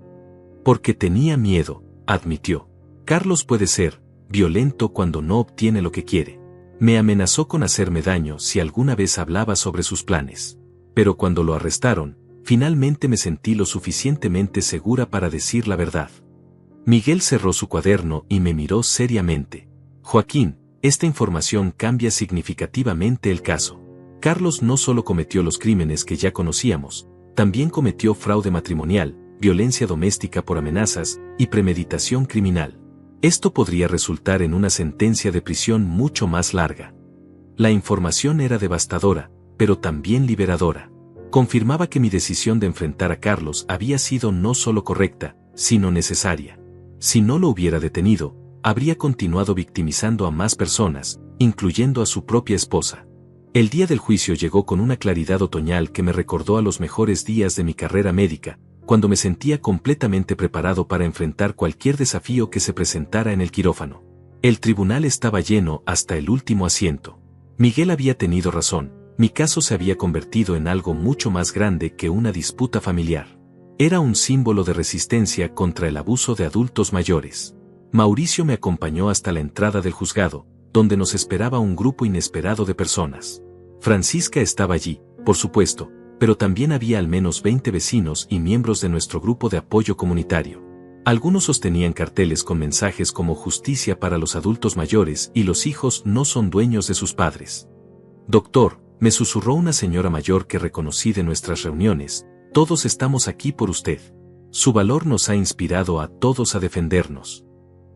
Porque tenía miedo, admitió. Carlos puede ser violento cuando no obtiene lo que quiere. Me amenazó con hacerme daño si alguna vez hablaba sobre sus planes. Pero cuando lo arrestaron, finalmente me sentí lo suficientemente segura para decir la verdad. Miguel cerró su cuaderno y me miró seriamente. Joaquín, esta información cambia significativamente el caso. Carlos no solo cometió los crímenes que ya conocíamos, también cometió fraude matrimonial, violencia doméstica por amenazas y premeditación criminal. Esto podría resultar en una sentencia de prisión mucho más larga. La información era devastadora, pero también liberadora. Confirmaba que mi decisión de enfrentar a Carlos había sido no solo correcta, sino necesaria. Si no lo hubiera detenido, habría continuado victimizando a más personas, incluyendo a su propia esposa. El día del juicio llegó con una claridad otoñal que me recordó a los mejores días de mi carrera médica, cuando me sentía completamente preparado para enfrentar cualquier desafío que se presentara en el quirófano. El tribunal estaba lleno hasta el último asiento. Miguel había tenido razón, mi caso se había convertido en algo mucho más grande que una disputa familiar. Era un símbolo de resistencia contra el abuso de adultos mayores. Mauricio me acompañó hasta la entrada del juzgado, donde nos esperaba un grupo inesperado de personas. Francisca estaba allí, por supuesto, pero también había al menos 20 vecinos y miembros de nuestro grupo de apoyo comunitario. Algunos sostenían carteles con mensajes como justicia para los adultos mayores y los hijos no son dueños de sus padres. Doctor, me susurró una señora mayor que reconocí de nuestras reuniones, todos estamos aquí por usted. Su valor nos ha inspirado a todos a defendernos.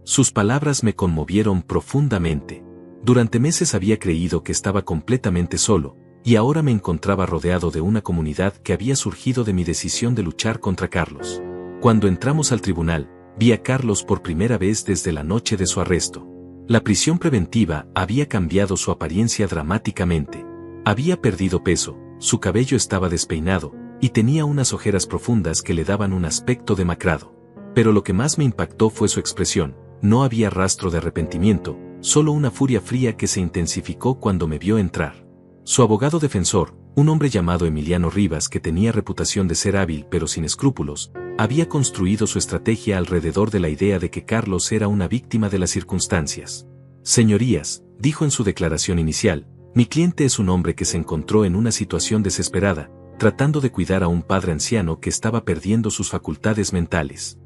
Sus palabras me conmovieron profundamente. Durante meses había creído que estaba completamente solo, y ahora me encontraba rodeado de una comunidad que había surgido de mi decisión de luchar contra Carlos. Cuando entramos al tribunal, vi a Carlos por primera vez desde la noche de su arresto. La prisión preventiva había cambiado su apariencia dramáticamente. Había perdido peso, su cabello estaba despeinado, y tenía unas ojeras profundas que le daban un aspecto demacrado. Pero lo que más me impactó fue su expresión. No había rastro de arrepentimiento, solo una furia fría que se intensificó cuando me vio entrar. Su abogado defensor, un hombre llamado Emiliano Rivas que tenía reputación de ser hábil pero sin escrúpulos, había construido su estrategia alrededor de la idea de que Carlos era una víctima de las circunstancias. Señorías, dijo en su declaración inicial, mi cliente es un hombre que se encontró en una situación desesperada, tratando de cuidar a un padre anciano que estaba perdiendo sus facultades mentales.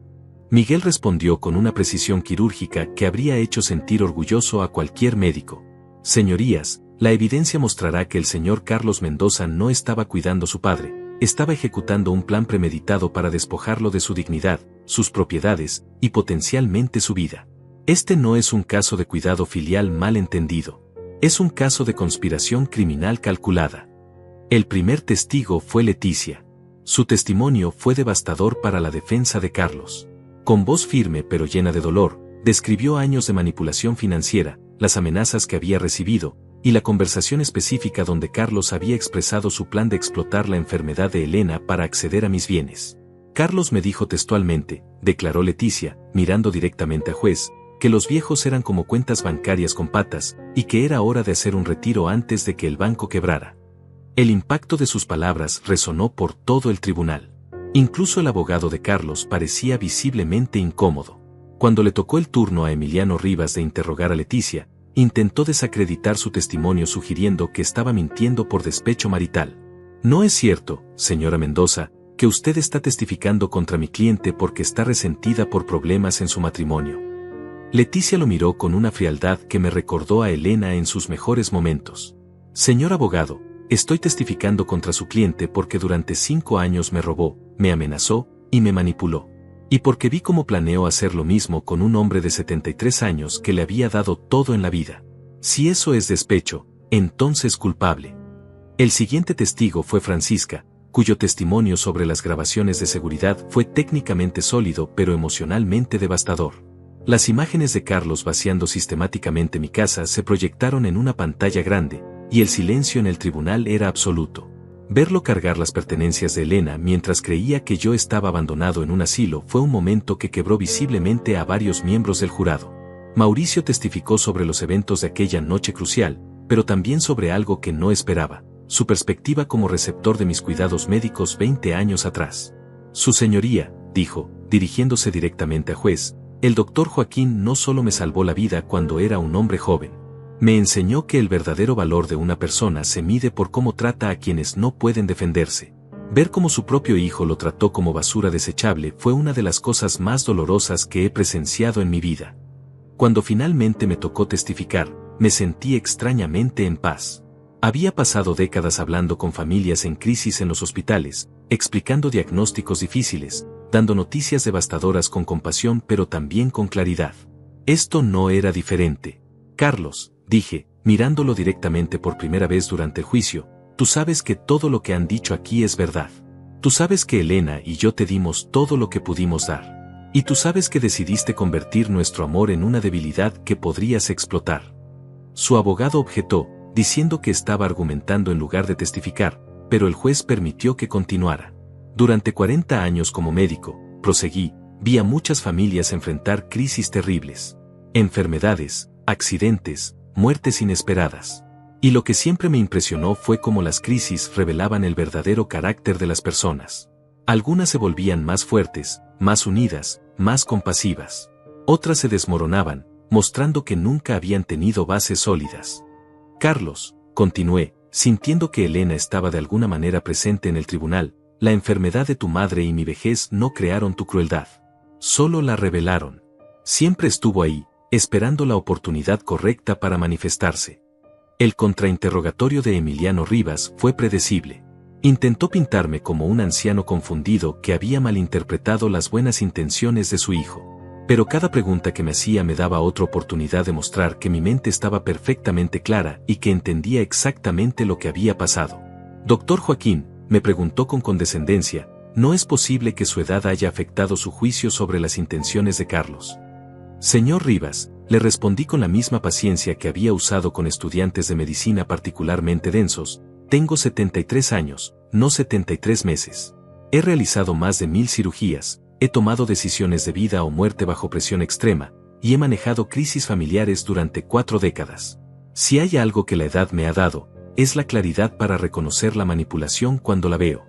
Miguel respondió con una precisión quirúrgica que habría hecho sentir orgulloso a cualquier médico. Señorías, la evidencia mostrará que el señor Carlos Mendoza no estaba cuidando a su padre, estaba ejecutando un plan premeditado para despojarlo de su dignidad, sus propiedades, y potencialmente su vida. Este no es un caso de cuidado filial mal entendido. Es un caso de conspiración criminal calculada. El primer testigo fue Leticia. Su testimonio fue devastador para la defensa de Carlos. Con voz firme pero llena de dolor, describió años de manipulación financiera, las amenazas que había recibido, y la conversación específica donde Carlos había expresado su plan de explotar la enfermedad de Elena para acceder a mis bienes. Carlos me dijo textualmente, declaró Leticia, mirando directamente al juez, que los viejos eran como cuentas bancarias con patas, y que era hora de hacer un retiro antes de que el banco quebrara. El impacto de sus palabras resonó por todo el tribunal. Incluso el abogado de Carlos parecía visiblemente incómodo. Cuando le tocó el turno a Emiliano Rivas de interrogar a Leticia, intentó desacreditar su testimonio sugiriendo que estaba mintiendo por despecho marital. No es cierto, señora Mendoza, que usted está testificando contra mi cliente porque está resentida por problemas en su matrimonio. Leticia lo miró con una frialdad que me recordó a Elena en sus mejores momentos. Señor abogado, estoy testificando contra su cliente porque durante 5 años me robó, me amenazó, y me manipuló. Y porque vi cómo planeó hacer lo mismo con un hombre de 73 años que le había dado todo en la vida. Si eso es despecho, entonces culpable. El siguiente testigo fue Francisca, cuyo testimonio sobre las grabaciones de seguridad fue técnicamente sólido pero emocionalmente devastador. Las imágenes de Carlos vaciando sistemáticamente mi casa se proyectaron en una pantalla grande, y el silencio en el tribunal era absoluto. Verlo cargar las pertenencias de Elena mientras creía que yo estaba abandonado en un asilo fue un momento que quebró visiblemente a varios miembros del jurado. Mauricio testificó sobre los eventos de aquella noche crucial, pero también sobre algo que no esperaba, su perspectiva como receptor de mis cuidados médicos 20 años atrás. Su señoría, dijo, dirigiéndose directamente al juez, el doctor Joaquín no solo me salvó la vida cuando era un hombre joven. Me enseñó que el verdadero valor de una persona se mide por cómo trata a quienes no pueden defenderse. Ver cómo su propio hijo lo trató como basura desechable fue una de las cosas más dolorosas que he presenciado en mi vida. Cuando finalmente me tocó testificar, me sentí extrañamente en paz. Había pasado décadas hablando con familias en crisis en los hospitales, explicando diagnósticos difíciles, dando noticias devastadoras con compasión pero también con claridad. Esto no era diferente. Carlos, dije, mirándolo directamente por primera vez durante el juicio, tú sabes que todo lo que han dicho aquí es verdad. Tú sabes que Elena y yo te dimos todo lo que pudimos dar. Y tú sabes que decidiste convertir nuestro amor en una debilidad que podrías explotar. Su abogado objetó, diciendo que estaba argumentando en lugar de testificar, pero el juez permitió que continuara. Durante 40 años como médico, proseguí, vi a muchas familias enfrentar crisis terribles. Enfermedades, accidentes, muertes inesperadas. Y lo que siempre me impresionó fue cómo las crisis revelaban el verdadero carácter de las personas. Algunas se volvían más fuertes, más unidas, más compasivas. Otras se desmoronaban, mostrando que nunca habían tenido bases sólidas. Carlos, continué, sintiendo que Elena estaba de alguna manera presente en el tribunal, la enfermedad de tu madre y mi vejez no crearon tu crueldad. Solo la revelaron. Siempre estuvo ahí, esperando la oportunidad correcta para manifestarse. El contrainterrogatorio de Emiliano Rivas fue predecible. Intentó pintarme como un anciano confundido que había malinterpretado las buenas intenciones de su hijo. Pero cada pregunta que me hacía me daba otra oportunidad de mostrar que mi mente estaba perfectamente clara y que entendía exactamente lo que había pasado. Doctor Joaquín, me preguntó con condescendencia, ¿no es posible que su edad haya afectado su juicio sobre las intenciones de Carlos? Señor Rivas, le respondí con la misma paciencia que había usado con estudiantes de medicina particularmente densos, tengo 73 años, no 73 meses. He realizado más de 1000 cirugías, he tomado decisiones de vida o muerte bajo presión extrema, y he manejado crisis familiares durante 4 décadas. Si hay algo que la edad me ha dado, es la claridad para reconocer la manipulación cuando la veo.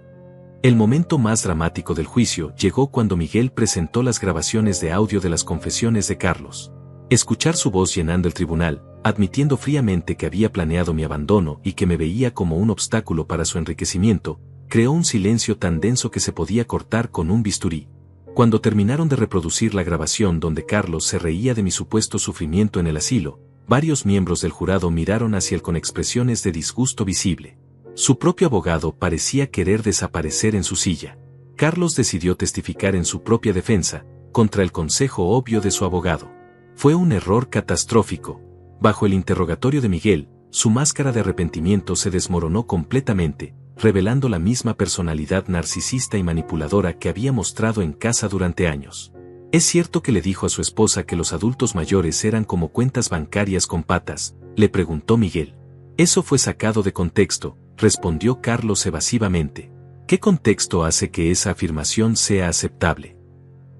El momento más dramático del juicio llegó cuando Miguel presentó las grabaciones de audio de las confesiones de Carlos. Escuchar su voz llenando el tribunal, admitiendo fríamente que había planeado mi abandono y que me veía como un obstáculo para su enriquecimiento, creó un silencio tan denso que se podía cortar con un bisturí. Cuando terminaron de reproducir la grabación donde Carlos se reía de mi supuesto sufrimiento en el asilo, varios miembros del jurado miraron hacia él con expresiones de disgusto visible. Su propio abogado parecía querer desaparecer en su silla. Carlos decidió testificar en su propia defensa, contra el consejo obvio de su abogado. Fue un error catastrófico. Bajo el interrogatorio de Miguel, su máscara de arrepentimiento se desmoronó completamente, revelando la misma personalidad narcisista y manipuladora que había mostrado en casa durante años. ¿Es cierto que le dijo a su esposa que los adultos mayores eran como cuentas bancarias con patas?, le preguntó Miguel. Eso fue sacado de contexto, respondió Carlos evasivamente. ¿Qué contexto hace que esa afirmación sea aceptable?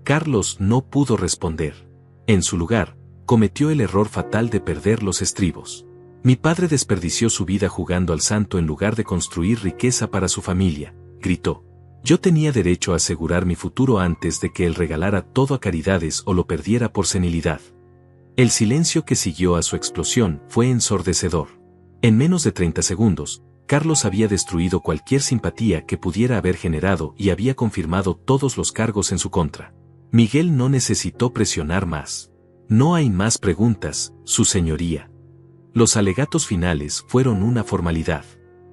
Carlos no pudo responder. En su lugar, cometió el error fatal de perder los estribos. Mi padre desperdició su vida jugando al santo en lugar de construir riqueza para su familia, gritó. Yo tenía derecho a asegurar mi futuro antes de que él regalara todo a caridades o lo perdiera por senilidad. El silencio que siguió a su explosión fue ensordecedor. En menos de 30 segundos, Carlos había destruido cualquier simpatía que pudiera haber generado y había confirmado todos los cargos en su contra. Miguel no necesitó presionar más. No hay más preguntas, su señoría. Los alegatos finales fueron una formalidad.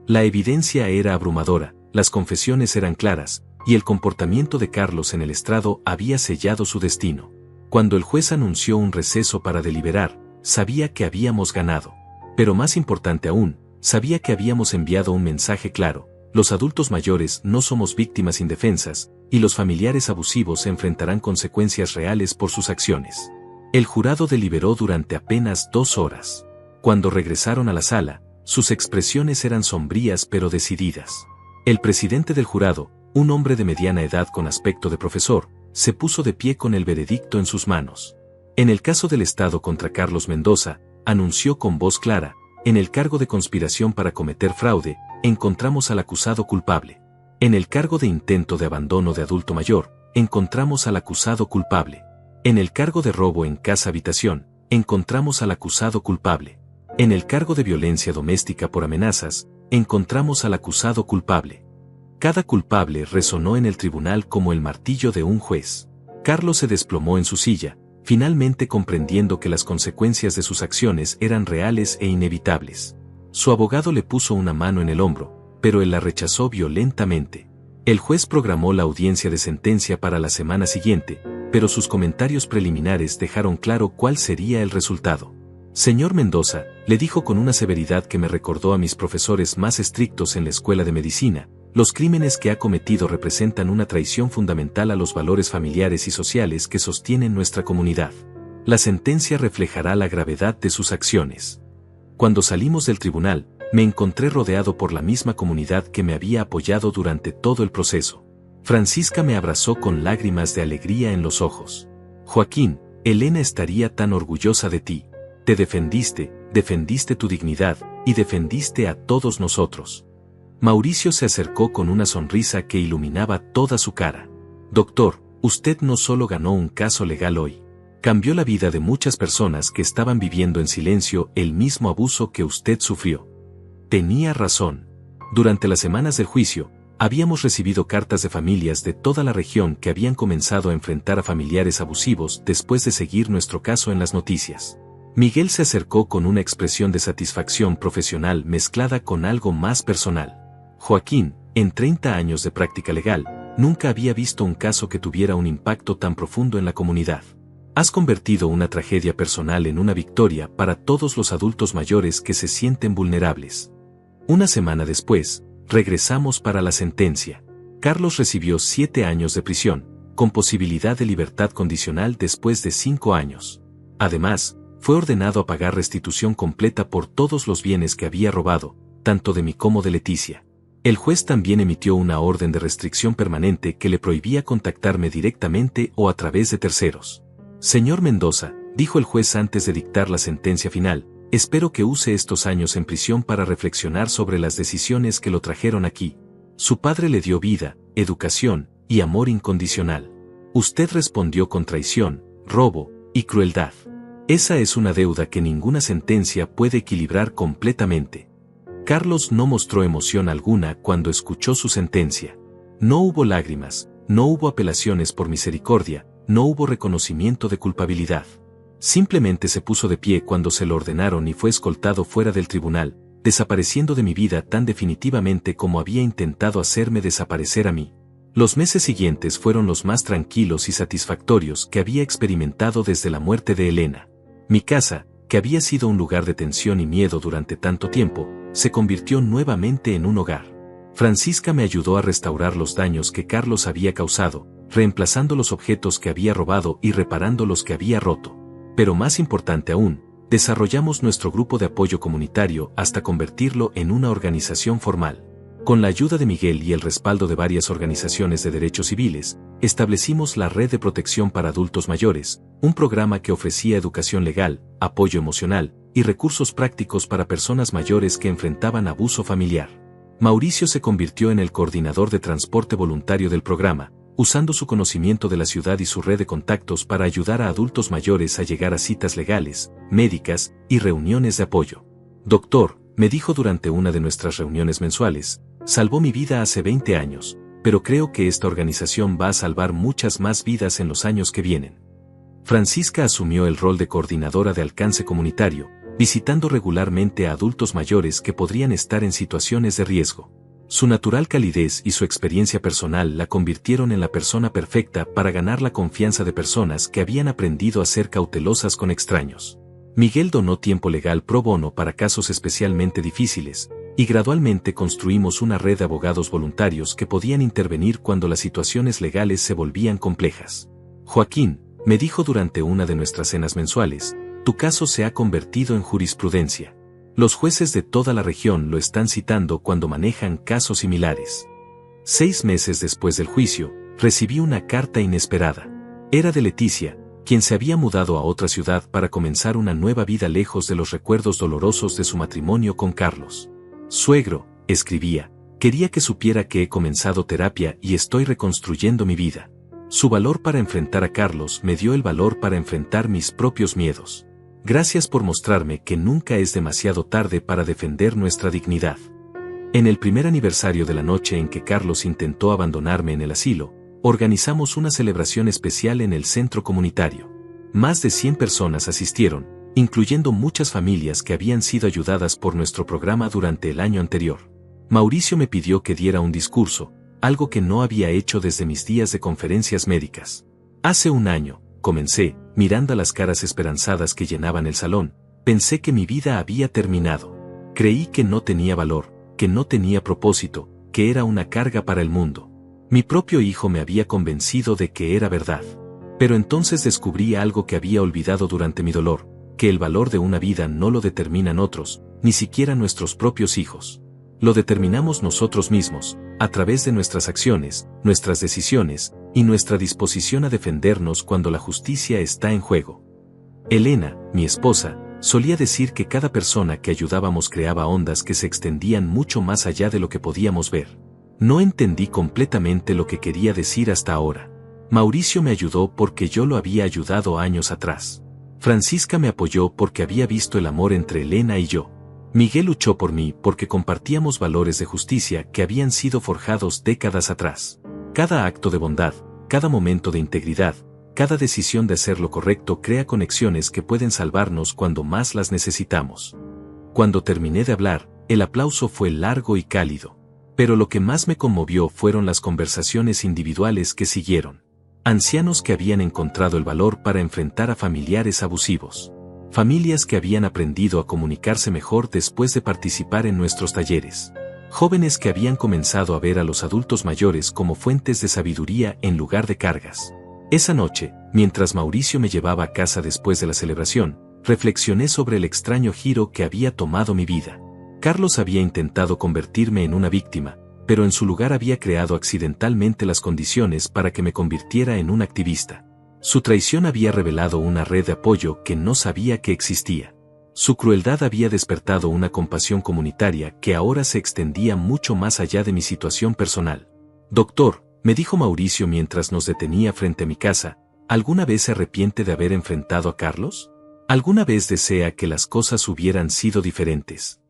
La evidencia era abrumadora, las confesiones eran claras, y el comportamiento de Carlos en el estrado había sellado su destino. Cuando el juez anunció un receso para deliberar, sabía que habíamos ganado. Pero más importante aún, sabía que habíamos enviado un mensaje claro: los adultos mayores no somos víctimas indefensas, y los familiares abusivos enfrentarán consecuencias reales por sus acciones. El jurado deliberó durante apenas 2 horas. Cuando regresaron a la sala, sus expresiones eran sombrías pero decididas. El presidente del jurado, un hombre de mediana edad con aspecto de profesor, se puso de pie con el veredicto en sus manos. En el caso del Estado contra Carlos Mendoza, anunció con voz clara: en el cargo de conspiración para cometer fraude, encontramos al acusado culpable. En el cargo de intento de abandono de adulto mayor, encontramos al acusado culpable. En el cargo de robo en casa-habitación, encontramos al acusado culpable. En el cargo de violencia doméstica por amenazas, encontramos al acusado culpable. Cada culpable resonó en el tribunal como el martillo de un juez. Carlos se desplomó en su silla, finalmente comprendiendo que las consecuencias de sus acciones eran reales e inevitables. Su abogado le puso una mano en el hombro, pero él la rechazó violentamente. El juez programó la audiencia de sentencia para la semana siguiente, pero sus comentarios preliminares dejaron claro cuál sería el resultado. Señor Mendoza, le dijo con una severidad que me recordó a mis profesores más estrictos en la escuela de medicina, los crímenes que ha cometido representan una traición fundamental a los valores familiares y sociales que sostienen nuestra comunidad. La sentencia reflejará la gravedad de sus acciones. Cuando salimos del tribunal, me encontré rodeado por la misma comunidad que me había apoyado durante todo el proceso. Francisca me abrazó con lágrimas de alegría en los ojos. Joaquín, Elena estaría tan orgullosa de ti. Te defendiste tu dignidad, y defendiste a todos nosotros. Mauricio se acercó con una sonrisa que iluminaba toda su cara. Doctor, usted no solo ganó un caso legal hoy. Cambió la vida de muchas personas que estaban viviendo en silencio el mismo abuso que usted sufrió. Tenía razón. Durante las semanas del juicio, habíamos recibido cartas de familias de toda la región que habían comenzado a enfrentar a familiares abusivos después de seguir nuestro caso en las noticias. Miguel se acercó con una expresión de satisfacción profesional mezclada con algo más personal. Joaquín, en 30 años de práctica legal, nunca había visto un caso que tuviera un impacto tan profundo en la comunidad. Has convertido una tragedia personal en una victoria para todos los adultos mayores que se sienten vulnerables. Una semana después, regresamos para la sentencia. Carlos recibió 7 años de prisión, con posibilidad de libertad condicional después de 5 años. Además, fue ordenado a pagar restitución completa por todos los bienes que había robado, tanto de mí como de Leticia. El juez también emitió una orden de restricción permanente que le prohibía contactarme directamente o a través de terceros. Señor Mendoza, dijo el juez antes de dictar la sentencia final, espero que use estos años en prisión para reflexionar sobre las decisiones que lo trajeron aquí. Su padre le dio vida, educación y amor incondicional. Usted respondió con traición, robo y crueldad. Esa es una deuda que ninguna sentencia puede equilibrar completamente. Carlos no mostró emoción alguna cuando escuchó su sentencia. No hubo lágrimas, no hubo apelaciones por misericordia, no hubo reconocimiento de culpabilidad. Simplemente se puso de pie cuando se lo ordenaron y fue escoltado fuera del tribunal, desapareciendo de mi vida tan definitivamente como había intentado hacerme desaparecer a mí. Los meses siguientes fueron los más tranquilos y satisfactorios que había experimentado desde la muerte de Elena. Mi casa, que había sido un lugar de tensión y miedo durante tanto tiempo, se convirtió nuevamente en un hogar. Francisca me ayudó a restaurar los daños que Carlos había causado, reemplazando los objetos que había robado y reparando los que había roto. Pero más importante aún, desarrollamos nuestro grupo de apoyo comunitario hasta convertirlo en una organización formal. Con la ayuda de Miguel y el respaldo de varias organizaciones de derechos civiles, establecimos la Red de Protección para Adultos Mayores, un programa que ofrecía educación legal, apoyo emocional y recursos prácticos para personas mayores que enfrentaban abuso familiar. Mauricio se convirtió en el coordinador de transporte voluntario del programa, usando su conocimiento de la ciudad y su red de contactos para ayudar a adultos mayores a llegar a citas legales, médicas y reuniones de apoyo. Doctor, me dijo durante una de nuestras reuniones mensuales, salvó mi vida hace 20 años, pero creo que esta organización va a salvar muchas más vidas en los años que vienen. Francisca asumió el rol de coordinadora de alcance comunitario, visitando regularmente a adultos mayores que podrían estar en situaciones de riesgo. Su natural calidez y su experiencia personal la convirtieron en la persona perfecta para ganar la confianza de personas que habían aprendido a ser cautelosas con extraños. Miguel donó tiempo legal pro bono para casos especialmente difíciles, y gradualmente construimos una red de abogados voluntarios que podían intervenir cuando las situaciones legales se volvían complejas. Joaquín, me dijo durante una de nuestras cenas mensuales, tu caso se ha convertido en jurisprudencia. Los jueces de toda la región lo están citando cuando manejan casos similares. 6 meses después del juicio, recibí una carta inesperada. Era de Leticia, quien se había mudado a otra ciudad para comenzar una nueva vida lejos de los recuerdos dolorosos de su matrimonio con Carlos. Suegro, escribía, quería que supiera que he comenzado terapia y estoy reconstruyendo mi vida. Su valor para enfrentar a Carlos me dio el valor para enfrentar mis propios miedos. Gracias por mostrarme que nunca es demasiado tarde para defender nuestra dignidad. En el primer aniversario de la noche en que Carlos intentó abandonarme en el asilo, organizamos una celebración especial en el centro comunitario. Más de 100 personas asistieron, incluyendo muchas familias que habían sido ayudadas por nuestro programa durante el año anterior. Mauricio me pidió que diera un discurso, algo que no había hecho desde mis días de conferencias médicas. Hace un año, comencé, mirando a las caras esperanzadas que llenaban el salón, pensé que mi vida había terminado. Creí que no tenía valor, que no tenía propósito, que era una carga para el mundo. Mi propio hijo me había convencido de que era verdad. Pero entonces descubrí algo que había olvidado durante mi dolor, que el valor de una vida no lo determinan otros, ni siquiera nuestros propios hijos. Lo determinamos nosotros mismos, a través de nuestras acciones, nuestras decisiones, y nuestra disposición a defendernos cuando la justicia está en juego. Elena, mi esposa, solía decir que cada persona que ayudábamos creaba ondas que se extendían mucho más allá de lo que podíamos ver. No entendí completamente lo que quería decir hasta ahora. Mauricio me ayudó porque yo lo había ayudado años atrás. Francisca me apoyó porque había visto el amor entre Elena y yo. Miguel luchó por mí porque compartíamos valores de justicia que habían sido forjados décadas atrás. Cada acto de bondad, cada momento de integridad, cada decisión de hacer lo correcto crea conexiones que pueden salvarnos cuando más las necesitamos. Cuando terminé de hablar, el aplauso fue largo y cálido. Pero lo que más me conmovió fueron las conversaciones individuales que siguieron. Ancianos que habían encontrado el valor para enfrentar a familiares abusivos. Familias que habían aprendido a comunicarse mejor después de participar en nuestros talleres. Jóvenes que habían comenzado a ver a los adultos mayores como fuentes de sabiduría en lugar de cargas. Esa noche, mientras Mauricio me llevaba a casa después de la celebración, reflexioné sobre el extraño giro que había tomado mi vida. Carlos había intentado convertirme en una víctima, pero en su lugar había creado accidentalmente las condiciones para que me convirtiera en un activista. Su traición había revelado una red de apoyo que no sabía que existía. Su crueldad había despertado una compasión comunitaria que ahora se extendía mucho más allá de mi situación personal. Doctor, me dijo Mauricio mientras nos detenía frente a mi casa, ¿alguna vez se arrepiente de haber enfrentado a Carlos? ¿Alguna vez desea que las cosas hubieran sido diferentes?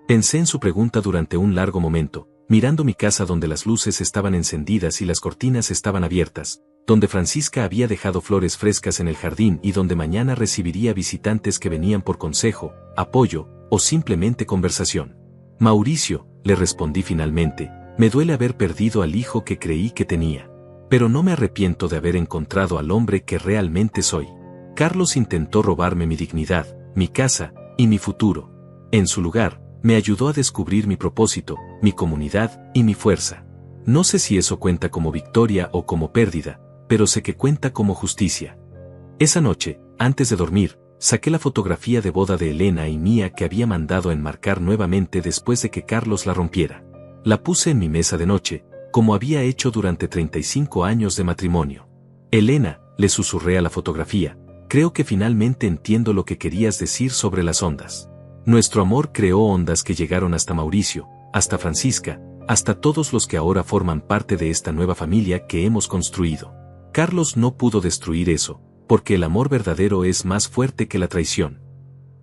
Pensé en su pregunta durante un largo momento, mirando mi casa donde las luces estaban encendidas y las cortinas estaban abiertas, donde Francisca había dejado flores frescas en el jardín y donde mañana recibiría visitantes que venían por consejo, apoyo o simplemente conversación. Mauricio, le respondí finalmente, me duele haber perdido al hijo que creí que tenía. Pero no me arrepiento de haber encontrado al hombre que realmente soy. Carlos intentó robarme mi dignidad, mi casa y mi futuro. En su lugar, me ayudó a descubrir mi propósito, mi comunidad y mi fuerza. No sé si eso cuenta como victoria o como pérdida, pero sé que cuenta como justicia. Esa noche, antes de dormir, saqué la fotografía de boda de Elena y mía que había mandado enmarcar nuevamente después de que Carlos la rompiera. La puse en mi mesa de noche, como había hecho durante 35 años de matrimonio. Elena, le susurré a la fotografía, creo que finalmente entiendo lo que querías decir sobre las ondas. Nuestro amor creó ondas que llegaron hasta Mauricio, hasta Francisca, hasta todos los que ahora forman parte de esta nueva familia que hemos construido. Carlos no pudo destruir eso, porque el amor verdadero es más fuerte que la traición.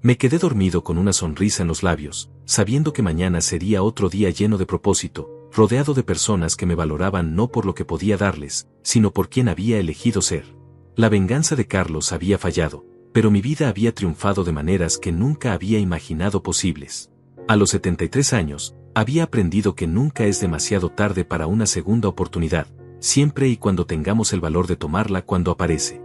Me quedé dormido con una sonrisa en los labios, sabiendo que mañana sería otro día lleno de propósito, rodeado de personas que me valoraban no por lo que podía darles, sino por quien había elegido ser. La venganza de Carlos había fallado, pero mi vida había triunfado de maneras que nunca había imaginado posibles. A los 73 años, Había aprendido que nunca es demasiado tarde para una segunda oportunidad, siempre y cuando tengamos el valor de tomarla cuando aparece.